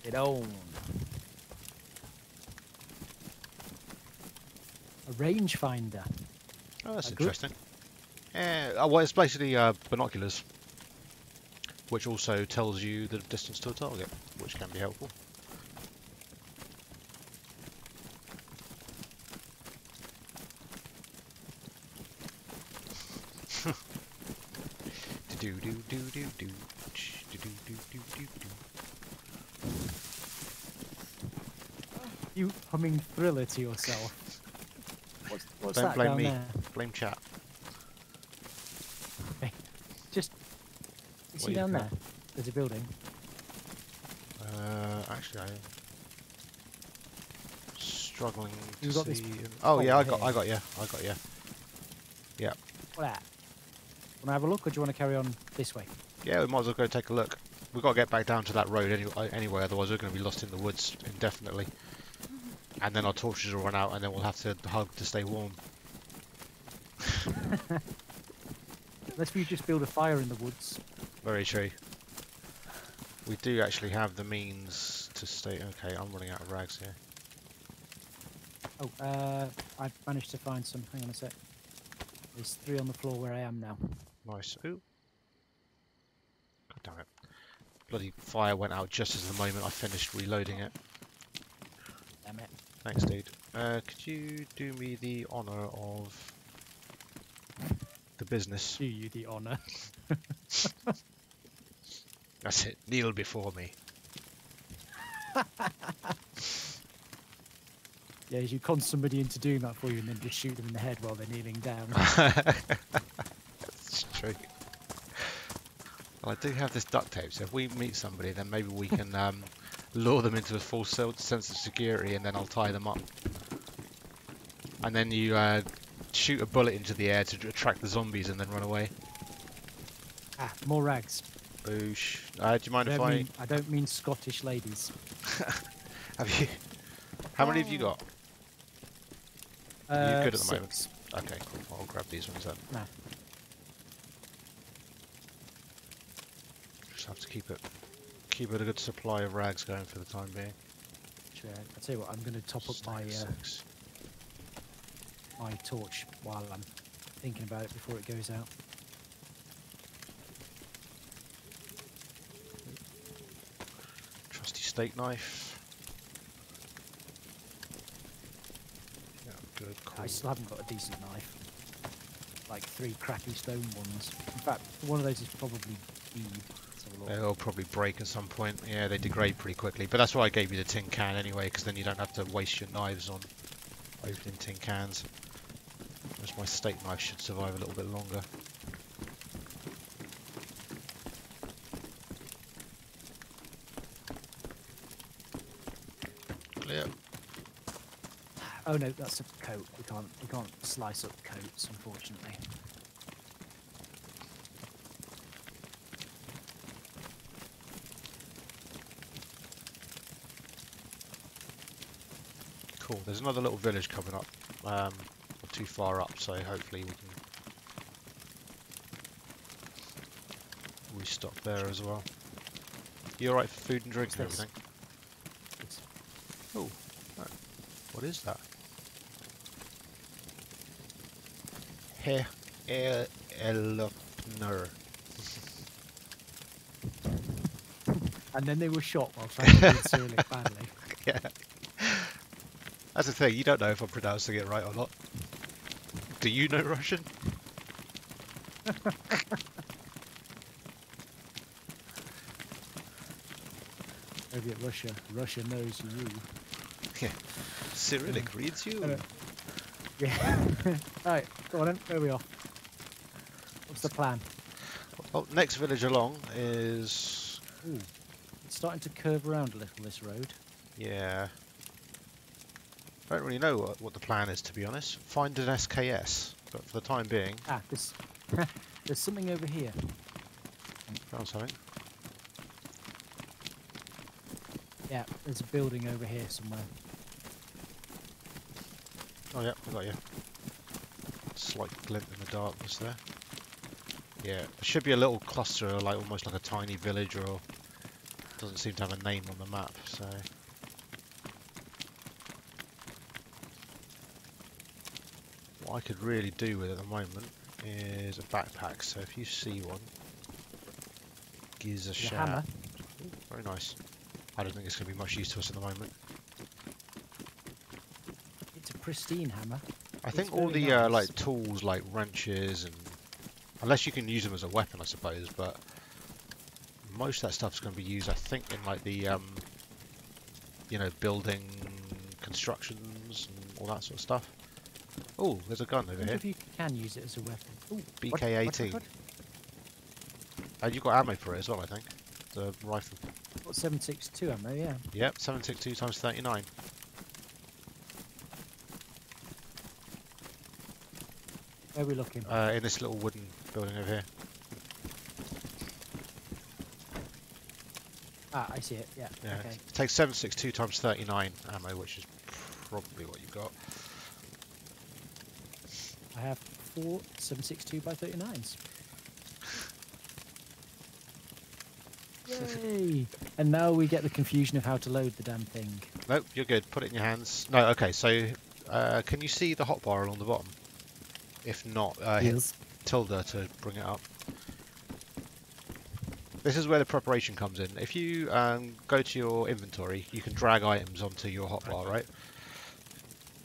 It on. A rangefinder. Oh, that's Good. interesting. Yeah, oh, well, it's basically binoculars, which also tells you the distance to a target, which can be helpful. Do do do do do do do do do do do. You humming Thriller to yourself. What's Don't that blame down me. there? Blame chat. Just you What see are you down looking there? There's a building. Actually, I'm struggling to You've got this see. Oh yeah, pole I got here. you. I got you. Yeah. What that? Want to have a look, or do you want to carry on this way? Yeah, we might as well go take a look. We've got to get back down to that road anyway, otherwise we're going to be lost in the woods indefinitely. And then our torches will run out, and then we'll have to hug to stay warm. Unless we just build a fire in the woods. Very true. We do actually have the means to stay... Okay, I'm running out of rags here. Oh, I managed to find some. Hang on a sec. There's 3 on the floor where I am now. Nice. Ooh. God damn it. Bloody fire went out just as the moment I finished reloading it. Damn it. Thanks, dude. Could you do me the honour of the business? Do you the honour? That's it. Kneel before me. Yeah, you con somebody into doing that for you and then just shoot them in the head while they're kneeling down. That's true. Well, I do have this duct tape, so if we meet somebody, then maybe we can lure them into a false sense of security, and then I'll tie them up. And then you shoot a bullet into the air to attract the zombies and then run away. Ah, more rags. Boosh. Do you mind if I... I don't mean Scottish ladies. Have you... How many have you got? You're good at the 6. moment. Okay, cool. I'll grab these ones then. No. Just have to keep it a good supply of rags going for the time being. Sure. I'll tell you what, I'm going to top up my 6. my torch while I'm thinking about it before it goes out. Trusty steak knife. Yeah, good. Cool. I still haven't got a decent knife. Like 3 crappy stone ones. In fact, one of those is probably deep. They'll probably break at some point. Yeah, they degrade pretty quickly. But that's why I gave you the tin can anyway, because then you don't have to waste your knives on opening tin cans. Whereas my steak knife should survive a little bit longer. Clear. Oh no, that's a coat. We can't slice up coats, unfortunately. Cool. There's another little village coming up. Not too far up, so hopefully we can restock there as well. You alright for food and drink and everything? It's Oh, What is that? Elopner. And then they were shot while trying to read Cyrillic badly. Yeah. That's the thing, you don't know if I'm pronouncing it right or not. Do you know Russian? Maybe at Russia. Russia knows you. Yeah. Cyrillic reads you. Yeah. Right, go on then. Where are we off? What's the plan? Well, next village along is... Ooh, it's starting to curve around a little, this road. Yeah. I don't really know what the plan is, to be honest. Find an SKS, but for the time being... Ah, there's something over here. Found something. Yeah, there's a building over here somewhere. Oh yeah, I got you. Slight glint in the darkness there. Yeah, there should be a little cluster, like almost like a tiny village, or doesn't seem to have a name on the map. So what I could really do with it at the moment is a backpack. So if you see one, gives a shout. Hammer. Ooh, very nice. I don't think it's going to be much use to us at the moment. It's a pristine hammer. I think It's all very the nice. like tools, like wrenches, and unless you can use them as a weapon, I suppose. But most of that stuff's going to be used, I think, in like the you know, building constructions and all that sort of stuff. Oh, there's a gun I over wonder here. if you can use it as a weapon. Ooh, BK-18. What? And you've got ammo for it as well, I think. The rifle. What, 7.62 ammo, yeah. Yep, 762 times 39. Where are we looking? In this little wooden building over here. Ah, I see it, yeah. Yeah, Okay. it takes 762 times 39 ammo, which is probably what you've got. I have 4 7.62 by 39s. Yay! And now we get the confusion of how to load the damn thing. Nope, you're good. Put it in your hands. No, okay, so can you see the hotbar along the bottom? If not, hit tilde to bring it up. This is where the preparation comes in. If you go to your inventory, you can drag items onto your hotbar, right?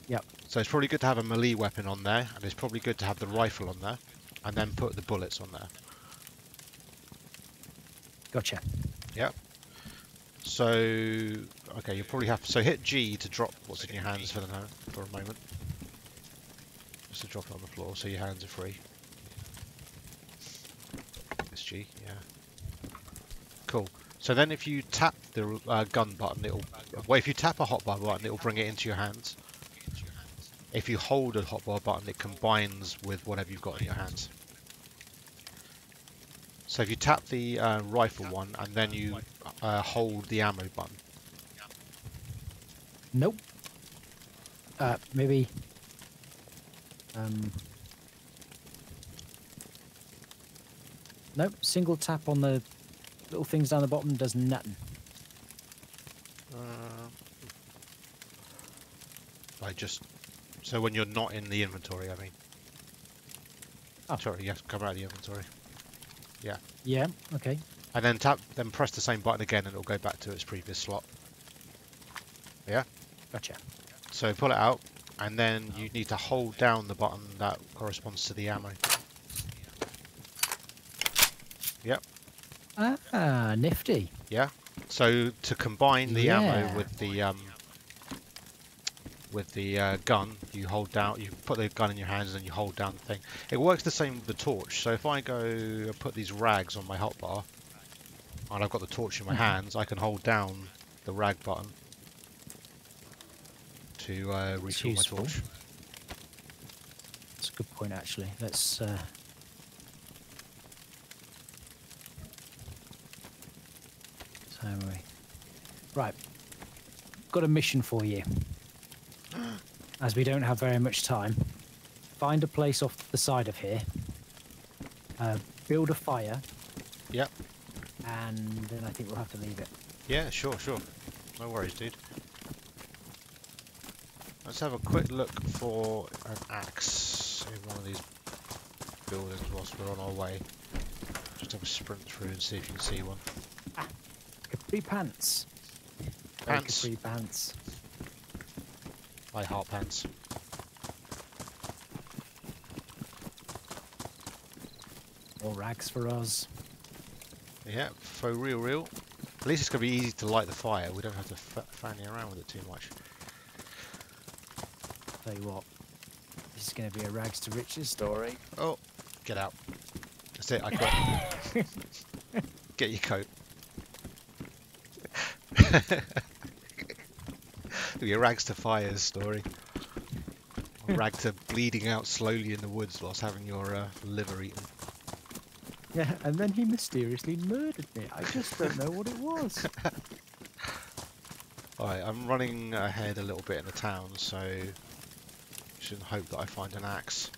Yep. So it's probably good to have a melee weapon on there, and it's probably good to have the rifle on there, and then put the bullets on there. Gotcha. Yep. So, okay, you'll probably have... So hit G to drop what's in your hands for a moment. Just to drop it on the floor so your hands are free. It's G, yeah. Cool. So then if you tap the gun button, it'll... Well, if you tap a hotbar button, it'll bring it into your hands. If you hold a hotbar button, it combines with whatever you've got in your hands. So if you tap the rifle one, and then you hold the ammo button. Nope. Maybe... Nope, single tap on the little things down the bottom does nothing. So when you're not in the inventory, I mean. Oh. Sorry, you have to come out of the inventory. Yeah. Yeah, okay. And then press the same button again, and it'll go back to its previous slot. Yeah. Gotcha. So pull it out, and then you need to hold down the button that corresponds to the ammo. Yep. Ah, nifty. Yeah. So to combine the ammo Yeah. with the gun, you hold down. You put the gun in your hands, and you hold down the thing. It works the same with the torch. So if I go put these rags on my hotbar, and I've got the torch in my hands, I can hold down the rag button to refill my useful. torch. That's a good point, actually. Let's... So right, got a mission for you. As we don't have very much time, find a place off the side of here, build a fire. Yep. And then I think we'll have to leave it. Yeah, sure. No worries, dude. Let's have a quick look for an axe in one of these buildings whilst we're on our way. Just have a sprint through and see if you can see one. Capri pants. Pants. Capri pants. My heart pants. More rags for us. Yeah, for real. At least it's going to be easy to light the fire. We don't have to fanny around with it too much. Tell you what, this is going to be a rags to riches story. Oh, get out. That's it, I quit. Get your coat. It'll be a rags to fires story. Or rag to bleeding out slowly in the woods whilst having your liver eaten. Yeah, and then he mysteriously murdered me. I just don't know what it was. Alright, I'm running ahead a little bit in the town, so should hope that I find an axe.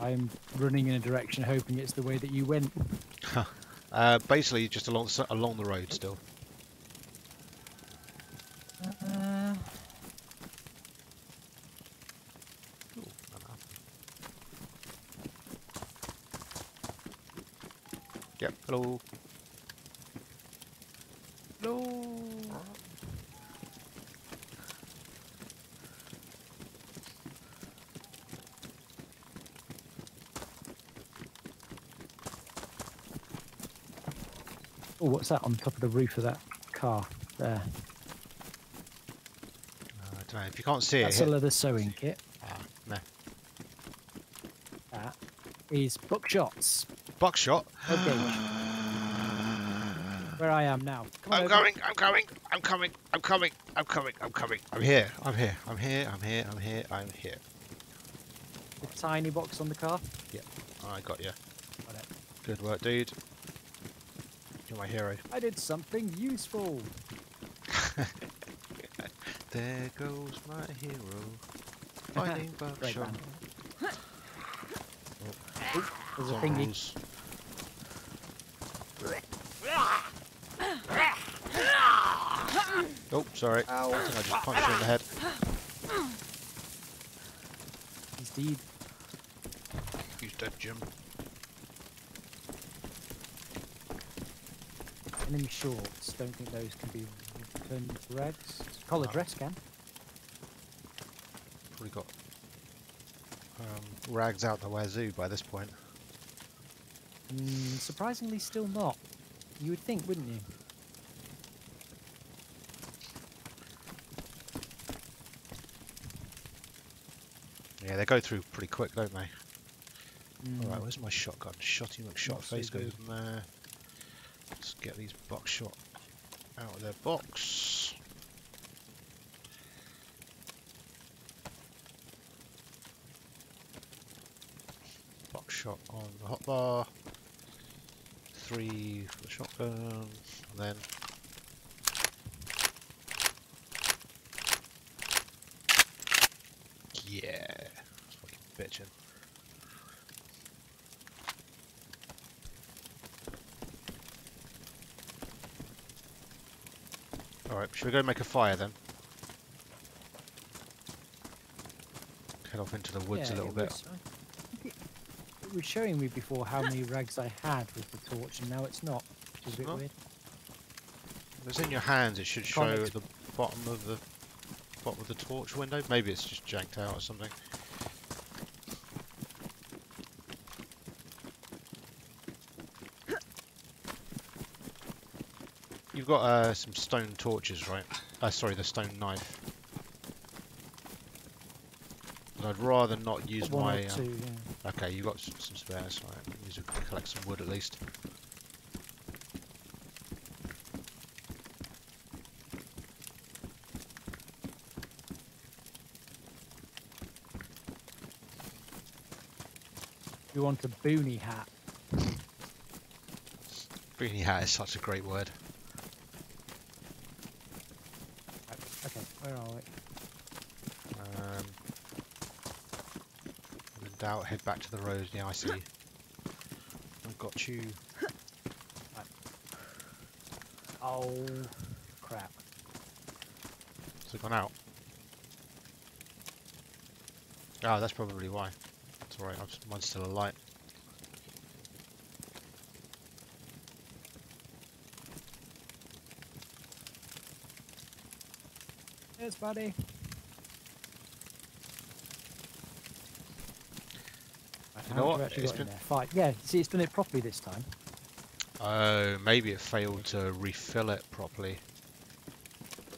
I'm running in a direction hoping it's the way that you went. Basically, just along the road still. Ooh, an apple. Yep, hello. No. Oh, what's that on top of the roof of that car there? I don't know, if you can't see That's it, a leather sewing kit. nah. That is buckshots. Buckshot. Okay. Where I am now. Come on I'm over. coming. I'm here. The tiny box on the car. I got you. Got it. Good work, dude. You're my hero. I did something useful. There goes my hero. Finding Great buckshot. man. There's a thingy. Zombies. Oh, sorry. Ow. I think I just punched you in the head. He's dead. He's dead, Jim. Enemy shorts. Don't think those can be returned to rags. Collar No. dress can. Probably got rags out the wazoo by this point. Surprisingly, still not. You would think, wouldn't you? Yeah, they go through pretty quick, don't they? Mm. Alright, where's my shotgun? Shotty Not McShot so face goes good. in there. Let's get these buckshot out of their box. Buckshot on the hotbar. 3 for the shotgun, and then yeah, fucking bitchin'. Alright, should we go make a fire then? Head off into the woods a Yeah, little it bit. was- I think it was showing me before how many rags I had with the torch, and now it's not, which is a bit Not? weird. If it's in your hands, it should show Can't at the bottom of the torch window. Maybe it's just janked out or something. You've got some stone torches, right? Sorry, the stone knife. But I'd rather not use One my. or two, yeah. Okay, you got some spares. Right, use it to collect some wood at least. You want a boonie hat? Beanie hat is such a great word. Okay, where are we? In doubt, head back to the road. Yeah, I see. I got you. Oh, crap. Has it gone out? Oh, that's probably why. It's alright, mine's still alight. Cheers, buddy. You know what? Actually It's got been... in there. Fine. Yeah, see, it's done it properly this time. Oh, maybe it failed to refill it properly.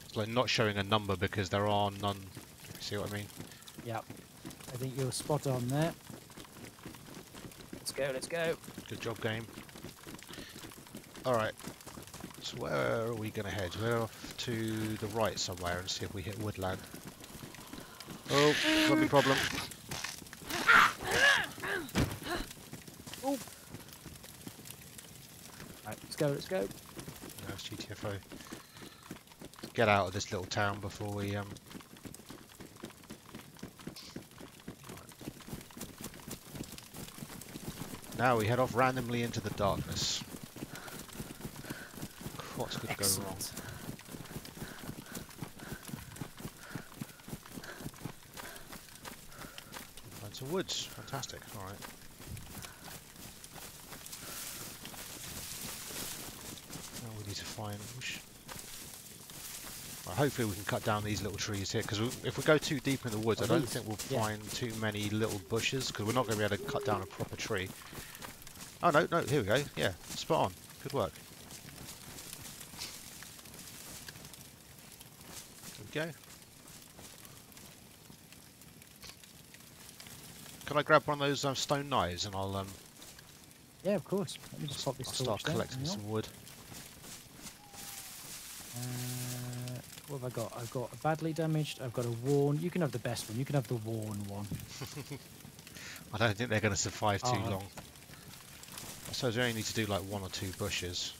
It's like not showing a number because there are none. You see what I mean? Yep. I think you're spot on there. Let's go, let's go. Good job, game. Alright. So where are we going to head? We're off to the right somewhere and see if we hit woodland. Oh, zombie problem. Oh. Right, let's go, let's go. No, it's GTFO. Get out of this little town before we Now we head off randomly into the darkness. What's going to go wrong? Excellent. Find some woods. Fantastic. Alright. Now we need to find... Well, hopefully we can cut down these little trees here, because if we go too deep in the woods, I don't think we'll find too many little bushes, because we're not going to be able to cut down a proper tree. Oh, no, no, here we go. Yeah, spot on. Good work. There we go. Can I grab one of those stone knives and I'll Yeah, of course. Let me just pop this start torch collecting down. some wood. What have I got? I've got a badly damaged. I've got a worn. You can have the best one. You can have the worn one. I don't think they're going to survive too Oh. long. I suppose we only need to do like 1 or 2 bushes.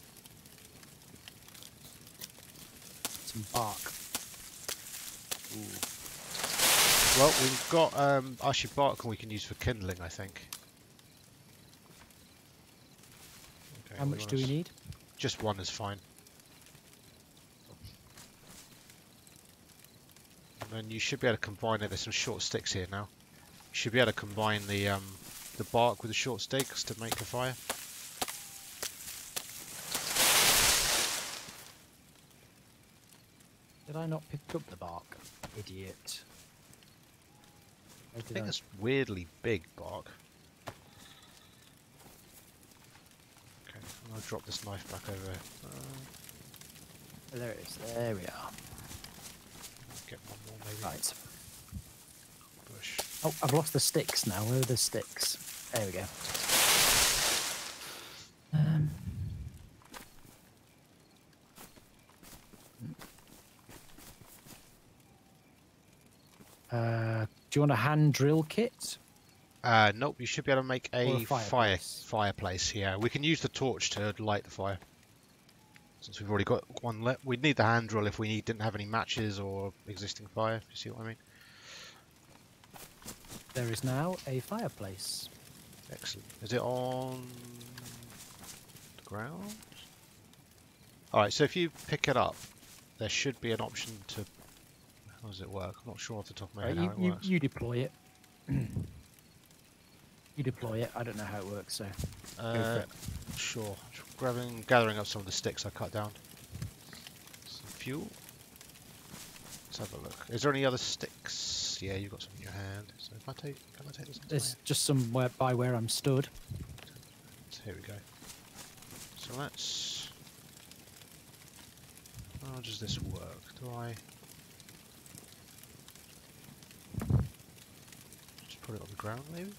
Some bark. Ooh. Well, we've got actually bark we can use for kindling, I think. Okay, How much do we need? Just 1 is fine. And then you should be able to combine it. There's some short sticks here now. You should be able to combine the bark with the short sticks to make a fire. Did I not pick up the bark? Idiot. I think it's weirdly big bark. Okay, I'll drop this knife back over here. Oh, there it is. There we are. Get one more maybe. Right. Bush. Oh, I've lost the sticks now. Where are the sticks? There we go. Do you want a hand drill kit? Nope, you should be able to make a fireplace. Yeah, we can use the torch to light the fire. Since we've already got one lit, we'd need the hand drill if we didn't have any matches or existing fire. You see what I mean? There is now a fireplace. Excellent. Is it on the ground? Alright, so if you pick it up, there should be an option to... How does it work? I'm not sure off the top of my head how it works. You deploy it. You deploy it. I don't know how it works, so go for it. Sure. Gathering up some of the sticks I cut down. Some fuel. Let's have a look. Is there any other sticks? Yeah, you've got some in your hand. So if I take, can I take this? There's just somewhere by where I'm stood. So here we go. So let's. How does this work? Do I just put it on the ground, maybe?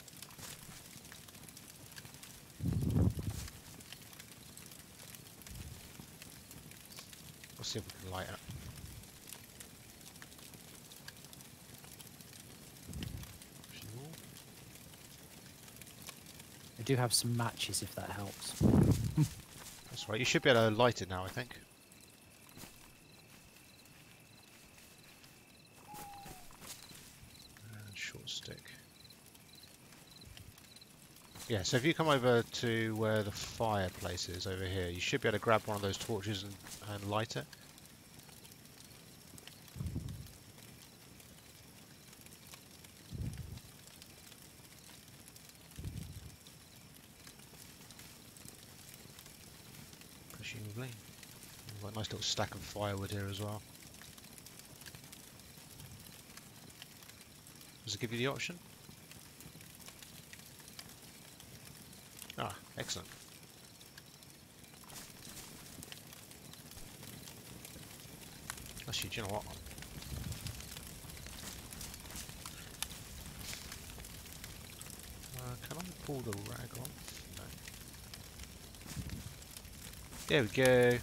Let's see if we can light it. Fuel. I do have some matches if that helps. That's right. You should be able to light it now, I think. And short stick. Yeah, so if you come over to where the fireplace is over here, you should be able to grab one of those torches and light it. Presumably. We've got a nice little stack of firewood here as well. Does it give you the option? Ah, excellent. Actually, do you know what? Can I pull the rag off? No. There we go.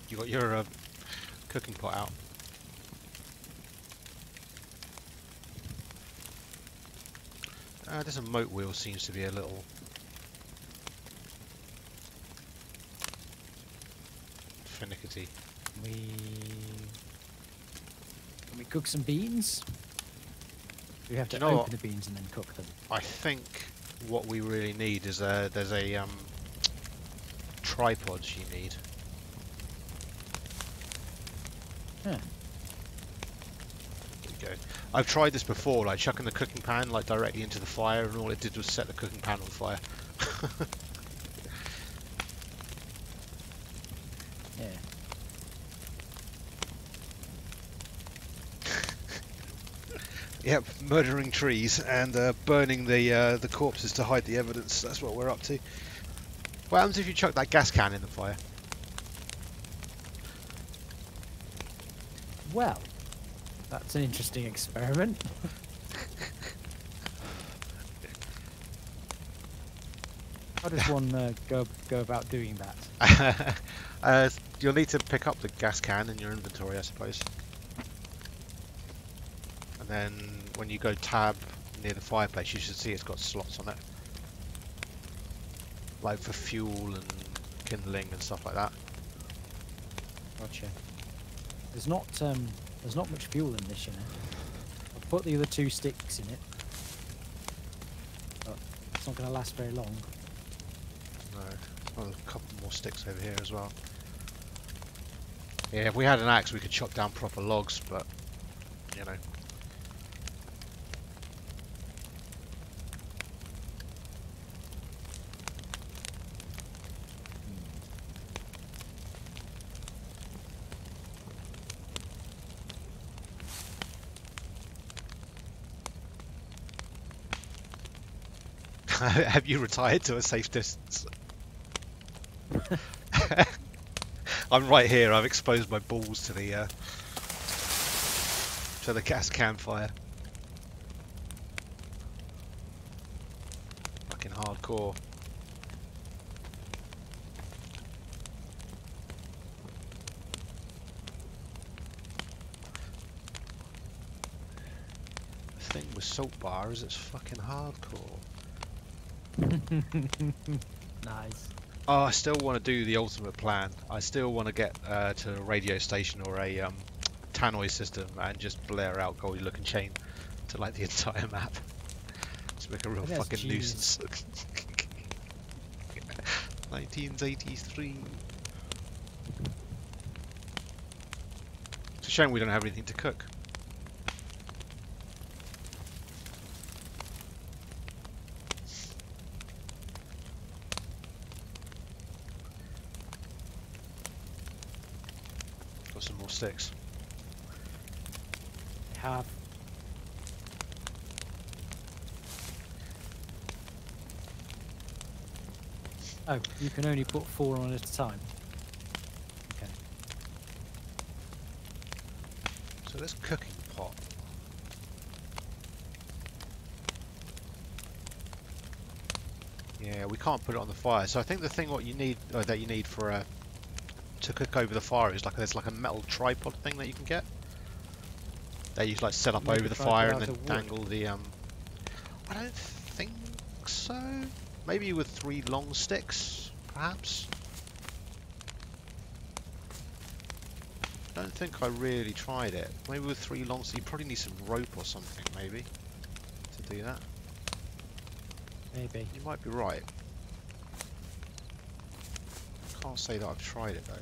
You got your cooking pot out. This moat wheel seems to be a little finicky. Can we cook some beans? We have Do to you know open what? the beans and then cook them. I think what we really need is there's a tripods you need. Huh. There we go. I've tried this before, like chucking the cooking pan like directly into the fire, and all it did was set the cooking pan on fire. Yeah. Yep, murdering trees and burning the corpses to hide the evidence. That's what we're up to. What happens if you chuck that gas can in the fire? Well, that's an interesting experiment. How does one go about doing that? You'll need to pick up the gas can in your inventory, I suppose. And then when you go tab near the fireplace, you should see it's got slots on it. Like for fuel and kindling and stuff like that. Gotcha. There's not much fuel in this, you know. I've put the other 2 sticks in it, but it's not going to last very long. No, well, there's a couple more sticks over here as well. Yeah, if we had an axe, we could chop down proper logs, but you know. Have you retired to a safe distance? I'm right here. I've exposed my balls to the gas can fire. Fucking hardcore. The thing with salt bar is it's fucking hardcore. Nice. Oh, I still want to do the ultimate plan. I still want to get to a radio station or a tannoy system and just blare out Goldie Looking Chain to like the entire map. Just make a real fucking nuisance. 1983. It's a shame we don't have anything to cook. Got some more sticks. I have. Oh, you can only put 4 on at a time. Okay. So this cooking pot. Yeah, we can't put it on the fire. So I think the thing what you need, that you need for to cook over the fire is there's like a metal tripod thing that you can get. That you like set up Make over a the tripod fire and out then of wood. dangle the I don't think so. Maybe with 3 long sticks, perhaps. I don't think I really tried it. Maybe with 3 long sticks. You probably need some rope or something, maybe, to do that. Maybe. You might be right. Can't say that I've tried it though.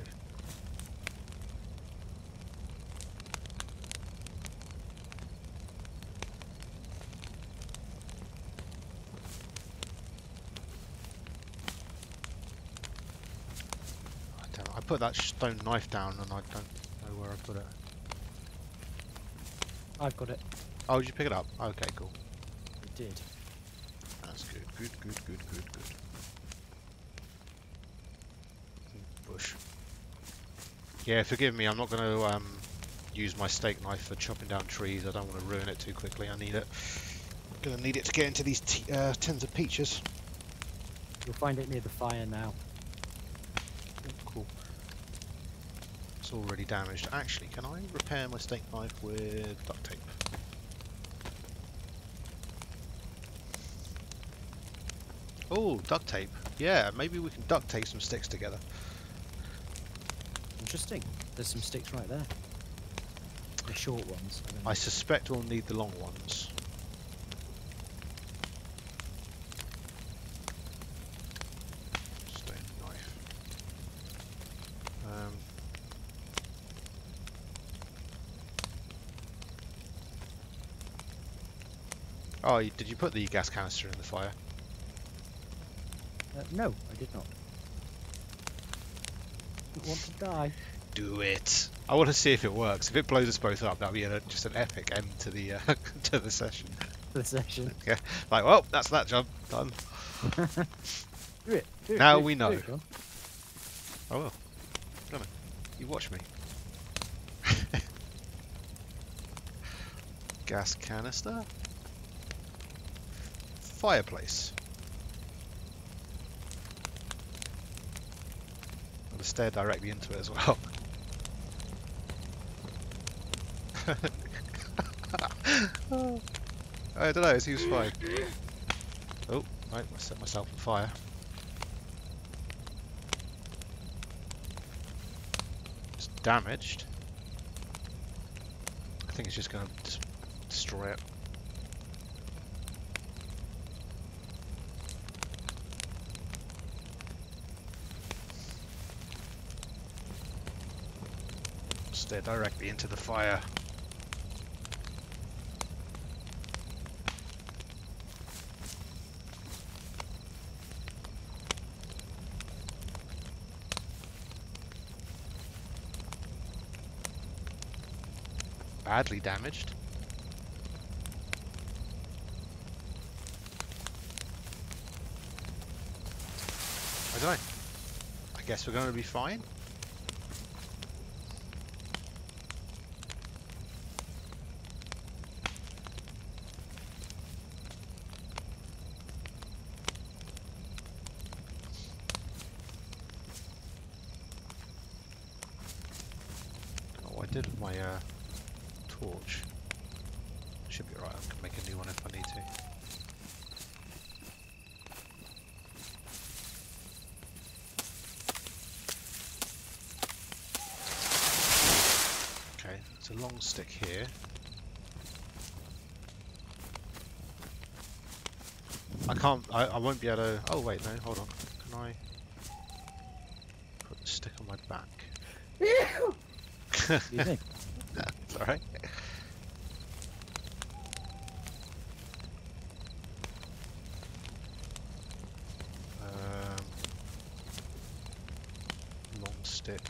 I put that stone knife down and I don't know where I put it. I've got it. Oh, did you pick it up? Okay, cool. I did. That's good. Good. Bush. Yeah, forgive me. I'm not going to use my steak knife for chopping down trees. I don't want to ruin it too quickly. I need it. I'm going to need it to get into these tins of peaches. You'll find it near the fire now. Cool. It's already damaged. Actually, can I repair my steak knife with duct tape? Oh, duct tape. Yeah, maybe we can duct tape some sticks together. Interesting. There's some sticks right there. The short ones. I don't know. I suspect we'll need the long ones. Stone knife. Oh, did you put the gas canister in the fire? No, I did not. Don't want to die. Do it. I want to see if it works. If it blows us both up, that'll be just an epic end to the to the session. The session. Yeah, like, well, that's that job done. Do it. Now we know. Do it, John. I will. Come on. You watch me. Gas canister. Fireplace. I'm going to stare directly into it as well. I don't know, it seems fine. Oh, right, I set myself on fire. It's damaged. I think it's just going to destroy it. Stare directly into the fire. Badly damaged. I don't know. I guess we're going to be fine. Don't know what I did with my torch. Should be alright, I can make a new one if I need to. Okay, it's a long stick here. I won't be able to, oh wait, no, hold on. Can I put the stick on my back? You think? It's alright. Long stick.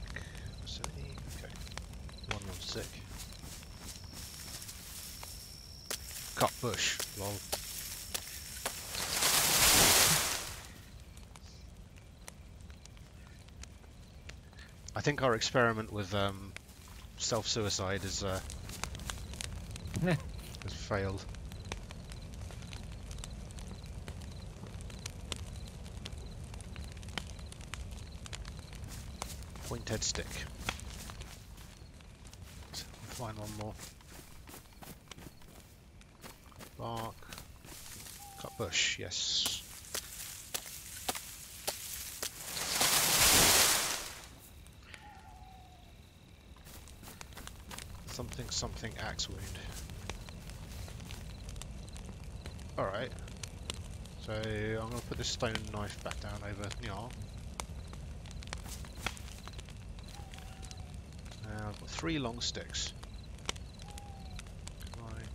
Okay. One long stick. Cut bush. Lol. I think our experiment with self-suicide has failed. Pointed stick. Find one more. Bark. Cut bush, yes. Something axe wound. Alright. So I'm gonna put this stone knife back down over Nyar. I've got 3 long sticks. Combine?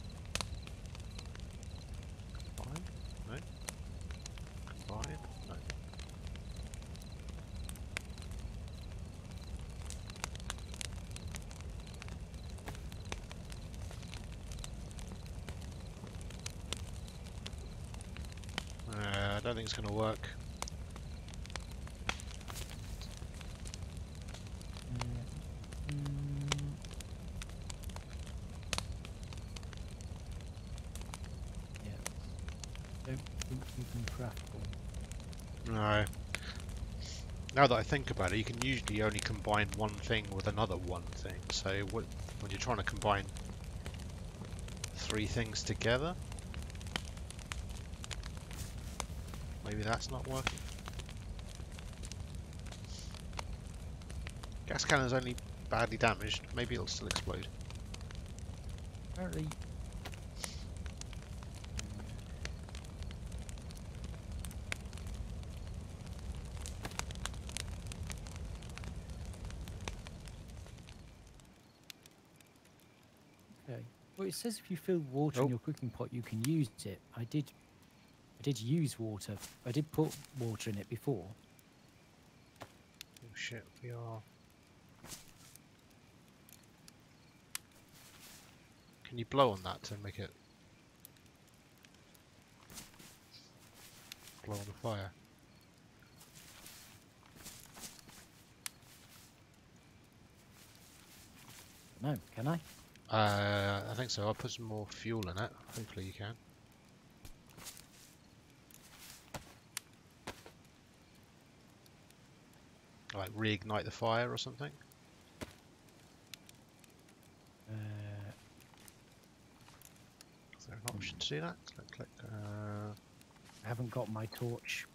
No. Combine? No. I don't think it's going to work. Don't think you can craft one. No. Now that I think about it, you can usually only combine one thing with another one thing. So when you're trying to combine 3 things together, maybe that's not working. Gas cannon's only badly damaged. Maybe it'll still explode. Apparently. Okay. Well, it says if you fill water in your cooking pot, you can use it. I did use water. I did put water in it before. Oh shit, we are. Can you blow on that to make it blow on the fire? No, can I? I think so. I'll put some more fuel in it. Hopefully you can. Like reignite the fire or something? Is there an option to do that? Click. I haven't got my torch.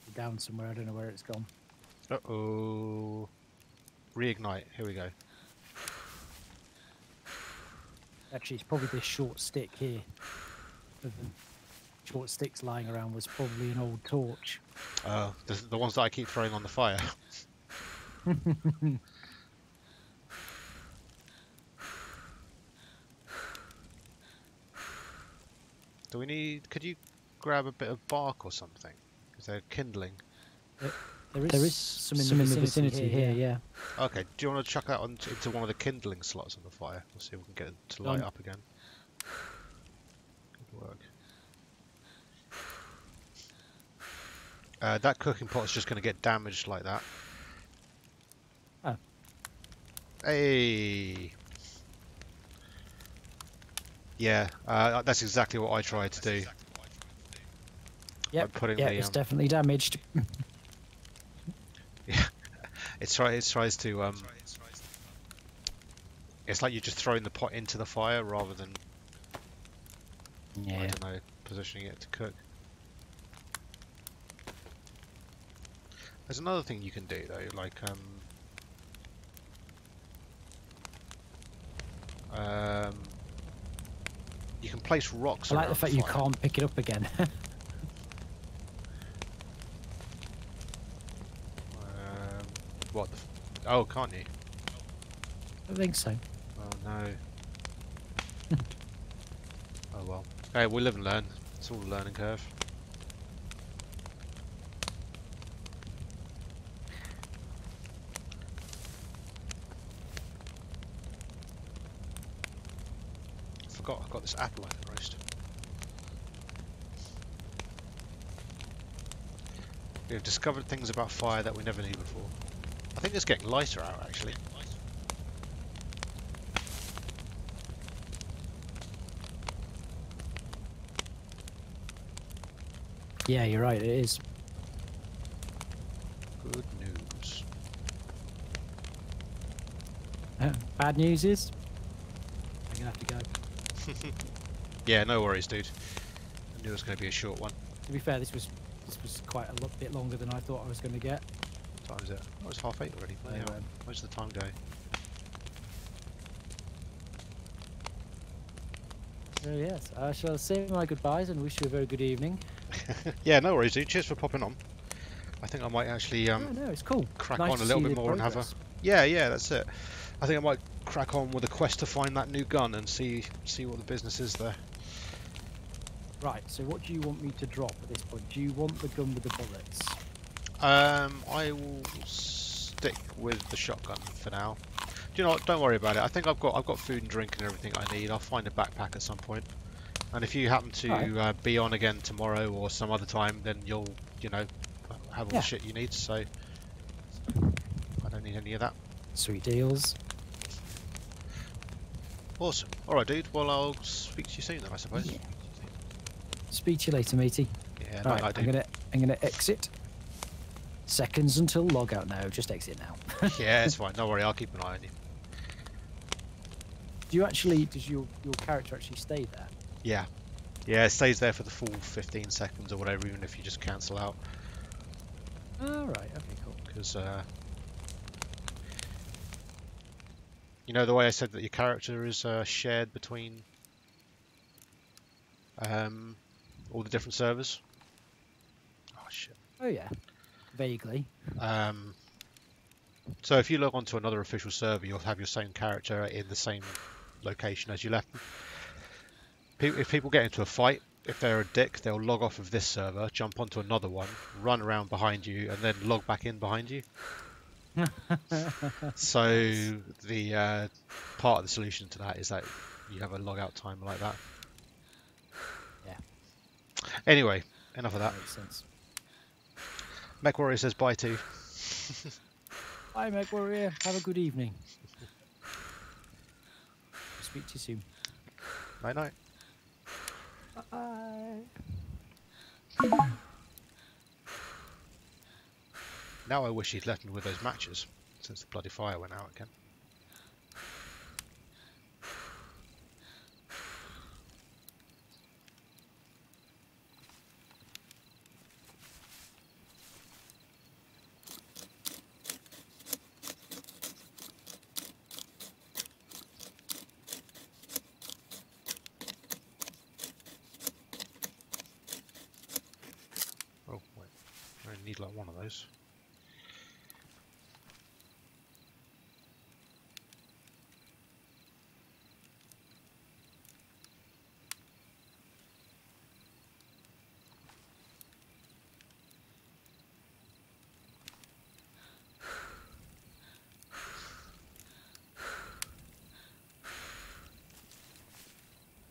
It's down somewhere. I don't know where it's gone. Uh-oh. Reignite. Here we go. Actually, it's probably this short stick here. The short sticks lying around was probably an old torch. The ones that I keep throwing on the fire. Do we need... Could you grab a bit of bark or something? Is there kindling? There is some in the vicinity here, yeah. Okay, do you want to chuck that into one of the kindling slots on the fire? We'll see if we can get it to light up again. Good work. That cooking pot is just going to get damaged like that. Oh. Hey! Yeah, that's exactly what I tried to do. Yep, it's definitely damaged. Yeah, it tries to it's like you're just throwing the pot into the fire rather than I don't know, positioning it to cook. There's another thing you can do though, like you can place rocks. I like the fact you can't pick it up again. What? Oh, can't you? I think so. Oh no. Oh well. Hey, we live and learn. It's all a learning curve. I forgot I've got this apple I can roast. We've discovered things about fire that we never knew before. I think it's getting lighter out actually. Yeah, you're right, it is. Good news. Bad news is, I'm gonna have to go. Yeah, no worries, dude. I knew it was going to be a short one. To be fair, this was quite a bit longer than I thought I was going to get. What time is it? Oh, it's 8:30 already. So, Where's the time go? so yes, I shall say my goodbyes and wish you a very good evening. Yeah, no worries, dude. Cheers for popping on. I think I might actually No, it's cool. crack Nice on to a little see bit the more and have a... progress. Yeah, that's it. I think I might crack on with a quest to find that new gun and see what the business is there. Right, so what do you want me to drop at this point? Do you want the gun with the bullets? I will stick with the shotgun for now. Do you know what? Don't worry about it. I think I've got food and drink and everything I need. I'll find a backpack at some point. And if you happen to be on again tomorrow or some other time, then you'll, have all the shit you need. So I don't need any of that. Sweet deals. Awesome. All right, dude. Well, I'll speak to you soon then, I suppose. Yeah. Speak to you later, matey. Yeah, Right, no, I'm gonna exit. Seconds until logout. No, just exit now. Yeah, it's fine. Don't worry. I'll keep an eye on you. Does your character actually stay there? Yeah. Yeah, it stays there for the full 15 seconds or whatever, even if you just cancel out. Oh, right. Okay, cool. Because, the way I said that your character is shared between all the different servers? Oh, shit. Oh, yeah. Vaguely. So if you log on to another official server, you'll have your same character in the same location as you left them. If people get into a fight, if they're a dick, they'll log off of this server, jump onto another one, run around behind you, and then log back in behind you. So the part of the solution to that is that you have a logout timer like that. Yeah. Anyway, enough of that. Makes sense. Mech Warrior says bye too. Bye, Meg Warrior. Have a good evening. Speak to you soon. Night night. Bye. Now I wish he'd left me with those matches, since the bloody fire went out again. Oh, wait. I only need like one of those.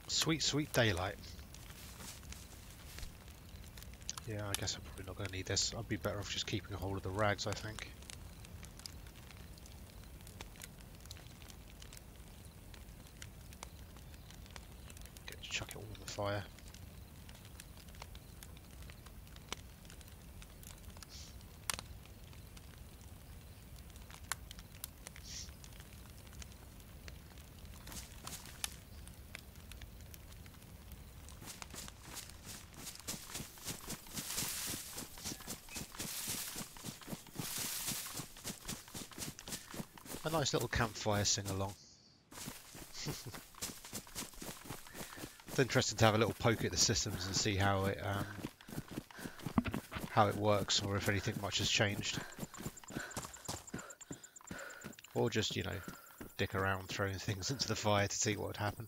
Sweet, sweet daylight. Yeah, I guess I'm probably not going to need this. I'd be better off just keeping a hold of the rags, I think. Get to chuck it all in the fire. A nice little campfire sing-along. It's interesting to have a little poke at the systems and see how it works, or if anything much has changed. Or just, dick around throwing things into the fire to see what would happen.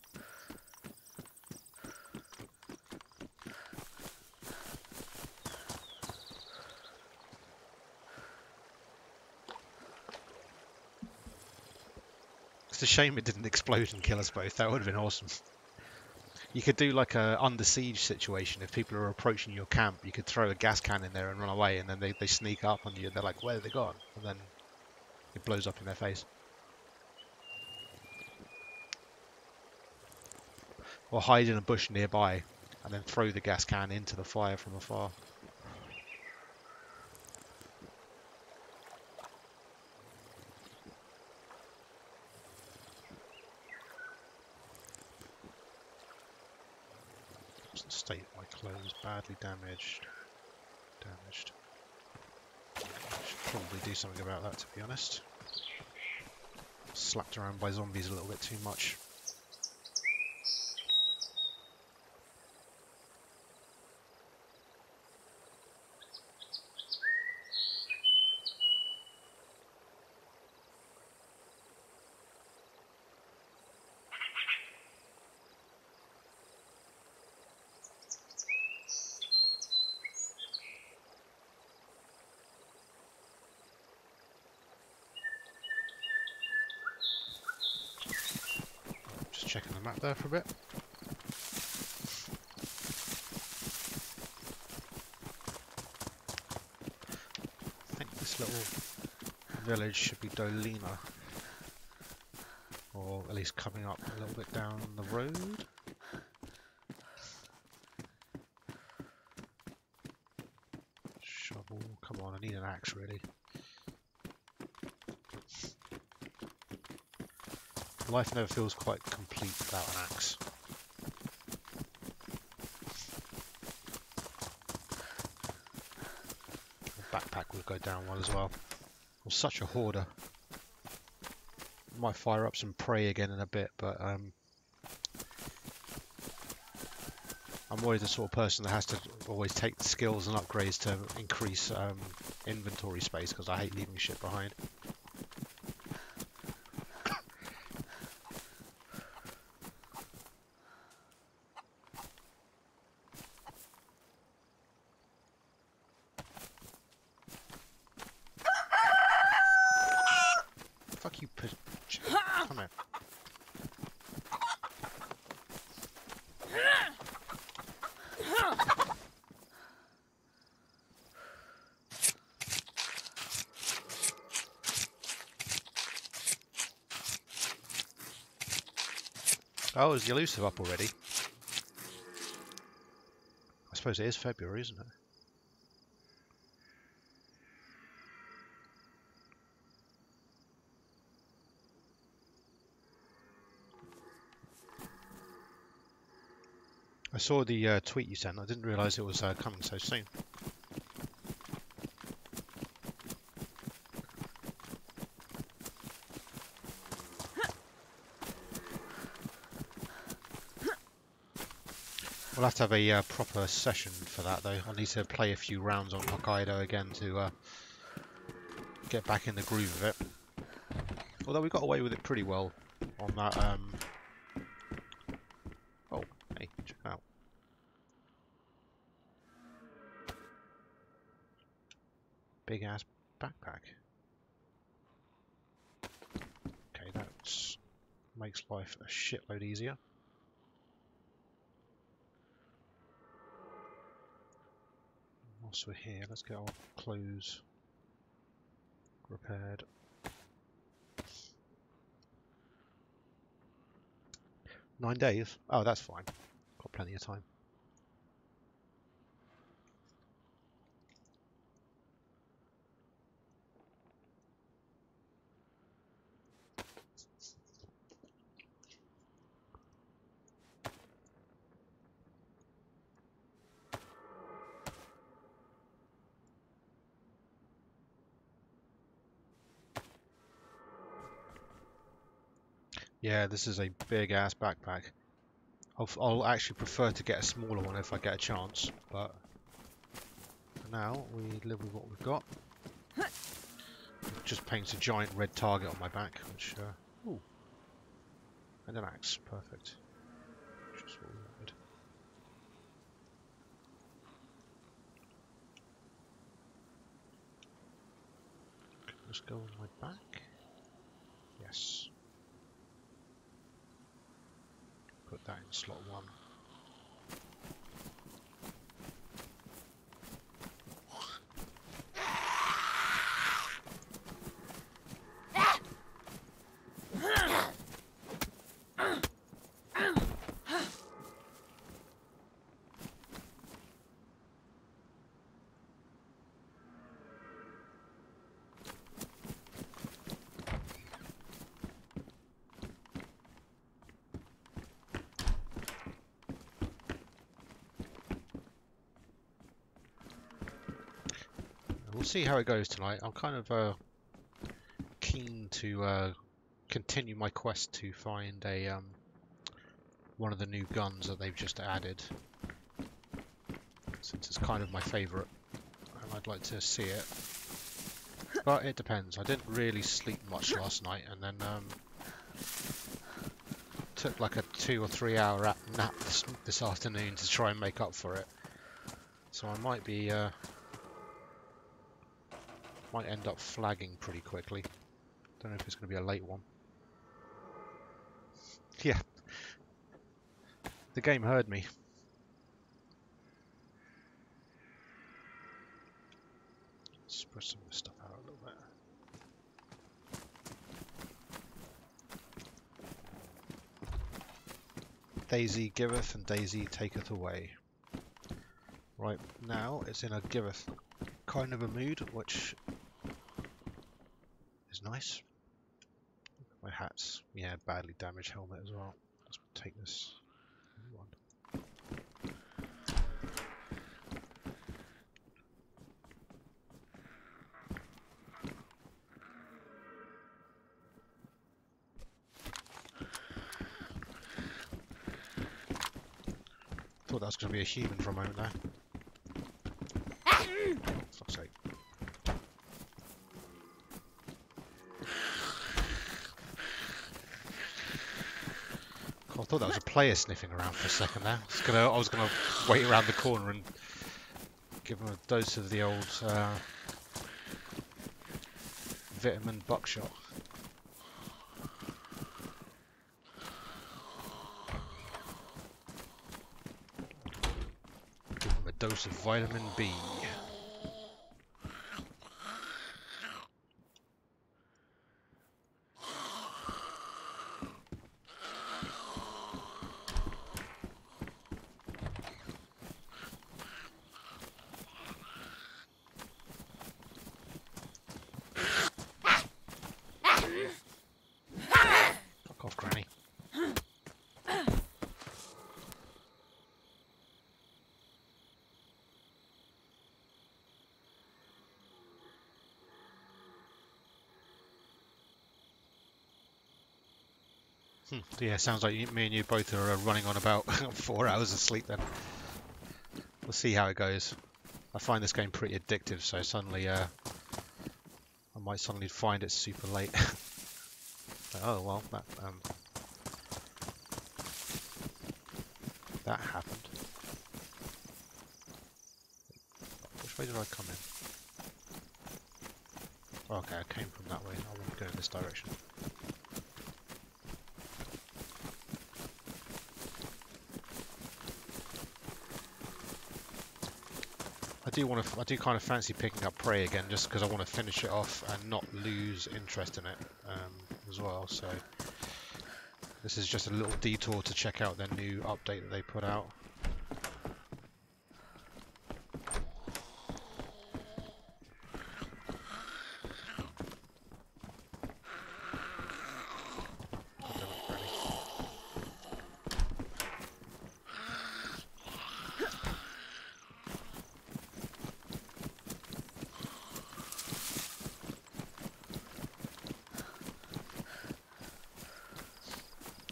It's a shame it didn't explode and kill us both. That would have been awesome. You could do like a under siege situation. If people are approaching your camp, you could throw a gas can in there and run away, and then they sneak up on you and they're like, where have they gone? And then it blows up in their face. Or hide in a bush nearby and then throw the gas can into the fire from afar. What's the state of my clothes? Badly damaged. Damaged. Should probably do something about that, to be honest. Slapped around by zombies a little bit too much. Checking the map there for a bit. I think this little village should be Dolina, or at least coming up a little bit down the road. Shovel, come on, I need an axe really. Life never feels quite complete without an axe. The backpack will go down well as well. I'm such a hoarder. Might fire up some prey again in a bit, but I'm always the sort of person that has to always take the skills and upgrades to increase inventory space, because I hate leaving shit behind. Fuck you, come here. Oh, is the elusive up already? I suppose it is February, isn't it? I saw the tweet you sent. I didn't realise it was coming so soon. We'll have to have a proper session for that, though. I need to play a few rounds on Hokkaido again to get back in the groove of it. Although we got away with it pretty well on that. Oh, hey, check it out. Big ass backpack. Okay, that makes life a shitload easier. Whilst we're here, let's get our clothes repaired. "9 days? Oh, that's fine. Got plenty of time. Yeah, this is a big ass backpack. I'll actually prefer to get a smaller one if I get a chance, but for now we live with what we've got. Just paints a giant red target on my back, which ooh, and an axe, perfect. Just what we wanted. Can this go on my back? Yes. Put that in slot 1. we'll see how it goes tonight. I'm kind of keen to continue my quest to find a one of the new guns that they've just added, since it's kind of my favourite, and I'd like to see it. But it depends. I didn't really sleep much last night, and then took like a 2 or 3 hour nap this afternoon to try and make up for it. So I might be might end up flagging pretty quickly. Don't know if it's going to be a late one. Yeah, the game heard me. Spread some of this stuff out a little bit. DayZ giveth and DayZ taketh away. Right, now it's in a giveth kind of a mood, which is nice. My hat's, yeah, badly damaged helmet as well. Let's take this one. Thought that was going to be a human for a moment there. Fuck's sake. God, I thought that was a player sniffing around for a second there. I was gonna wait around the corner and give him a dose of the old vitamin buckshot. Give him a dose of vitamin B. Fuck off, Granny. Yeah, sounds like me and you both are running on about 4 hours of sleep then. We'll see how it goes. I find this game pretty addictive, so suddenly I might suddenly find it super late. Oh well, that happened. Which way did I come in? Oh, okay, I came from that way. I want to go in this direction. I do kind of fancy picking up Prey again, just because I want to finish it off and not lose interest in it as well. So this is just a little detour to check out their new update that they put out.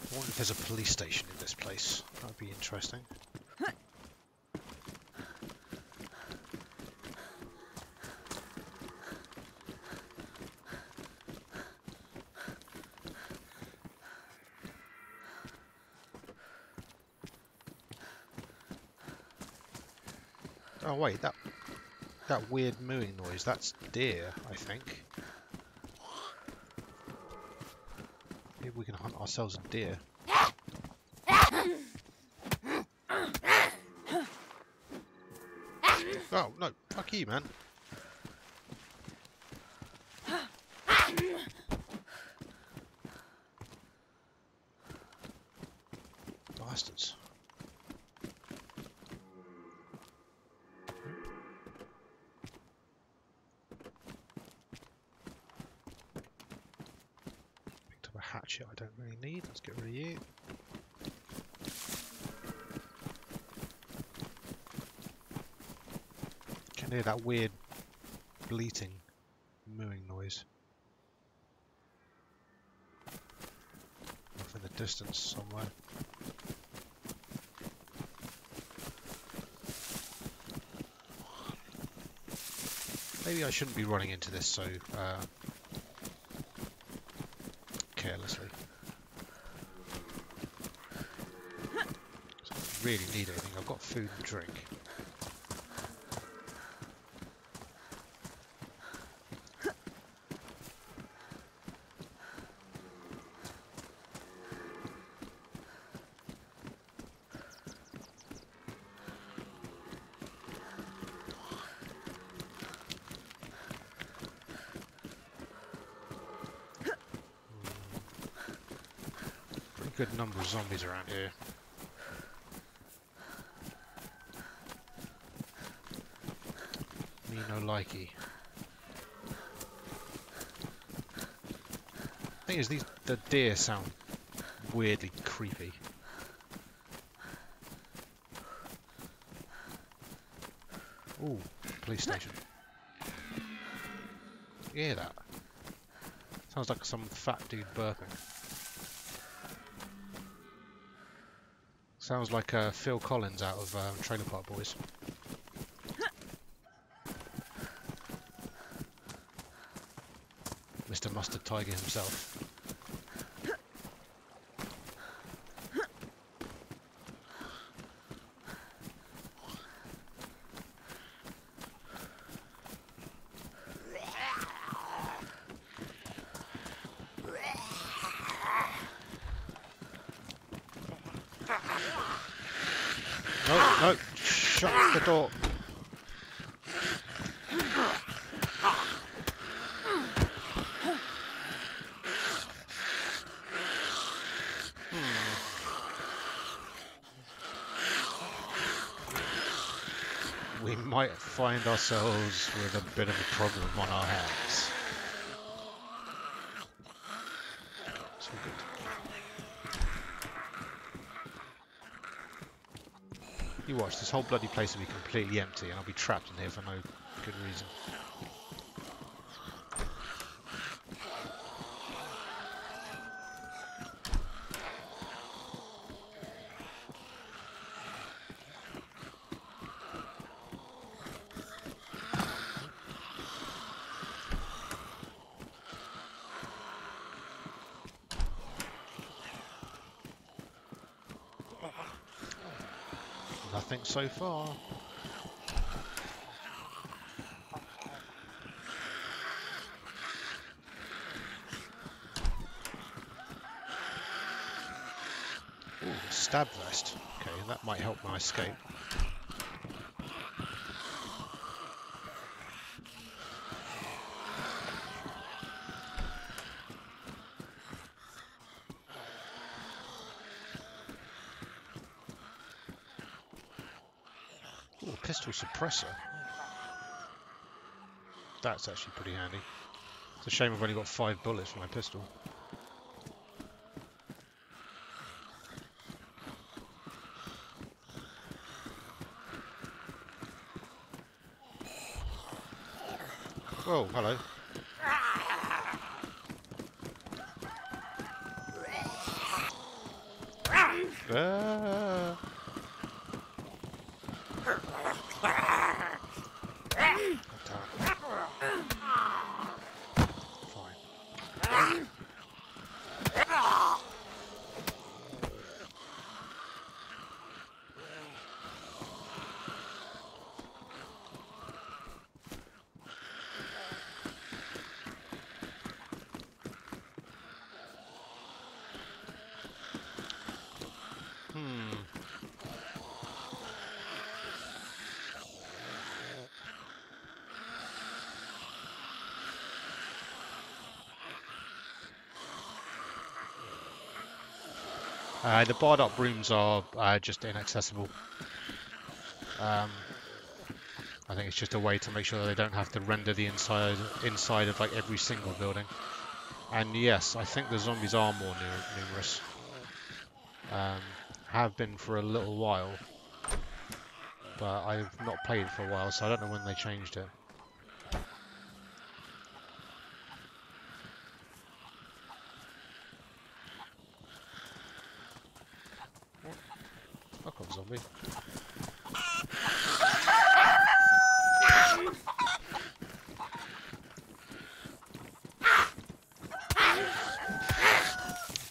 I wonder if there's a police station in this place. That would be interesting. Oh wait, that weird mooing noise, that's deer, I think. Maybe we can hunt ourselves a deer. Oh, no, fuck you, man. Bastards. Picked up a hatchet I don't really need. Let's get rid of you. Can hear that weird bleating, mooing noise. Off in the distance somewhere. Maybe I shouldn't be running into this so carelessly. So I don't really need anything. I've got food and drink. Good number of zombies around here. Me no likey. Thing is, the deer sound weirdly creepy. Ooh, police station. You hear that? Sounds like some fat dude burping. Sounds like Phil Collins out of Trailer Park Boys. Mr. Mustard Tiger himself. No, shut the door. We might find ourselves with a bit of a problem on our hands. It's all good. You watch, this whole bloody place will be completely empty and I'll be trapped in here for no good reason. Nothing so far. Ooh, stab vest. Okay, that might help my escape. Ooh, pistol suppressor. That's actually pretty handy. It's a shame I've only got 5 bullets for my pistol. Whoa, hello. Fine. The barred up rooms are just inaccessible. I think it's just a way to make sure that they don't have to render the inside of like every single building. And yes, I think the zombies are more numerous. Have been for a little while, but I've not played for a while, so I don't know when they changed it. zombie.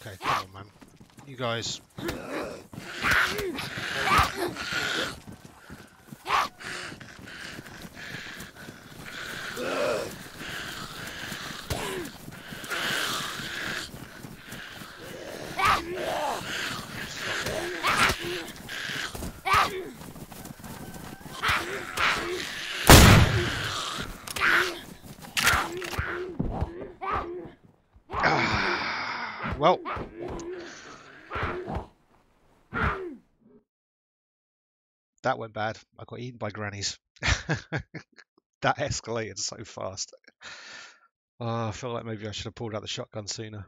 Okay, come on, man. You guys. Well, that went bad. I got eaten by grannies. That escalated so fast. Oh, I feel like maybe I should have pulled out the shotgun sooner.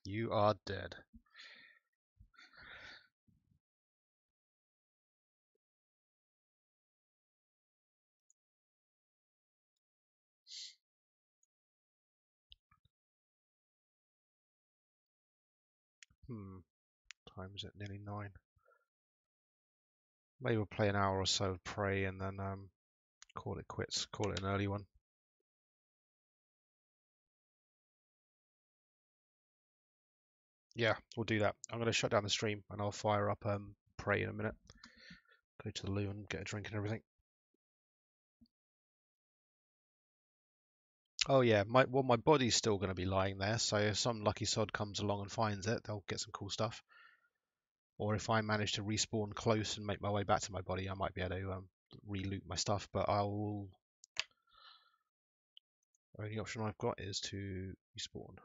You are dead. Time is it? Nearly 9. Maybe we'll play an hour or so of Prey and then call it quits. Call it an early one. Yeah, we'll do that. I'm going to shut down the stream and I'll fire up Prey in a minute. Go to the loo and get a drink and everything. Oh yeah, my body's still going to be lying there, so if some lucky sod comes along and finds it, they'll get some cool stuff. Or if I manage to respawn close and make my way back to my body, I might be able to re-loot my stuff, but I'll... The only option I've got is to respawn.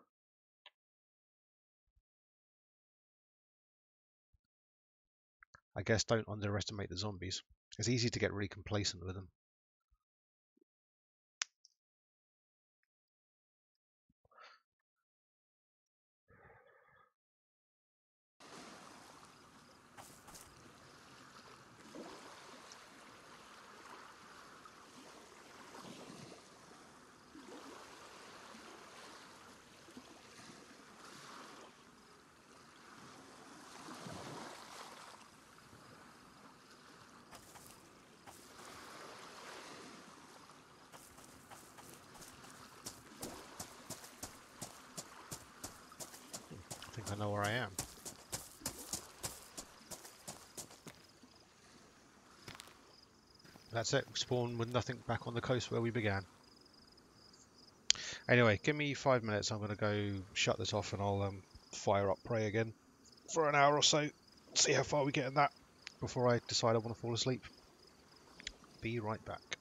I guess don't underestimate the zombies. It's easy to get really complacent with them. I think I know where I am. That's it. Spawn with nothing back on the coast where we began. Anyway, give me 5 minutes. I'm going to go shut this off and I'll fire up Prey again for an hour or so. See how far we get in that before I decide I want to fall asleep. Be right back.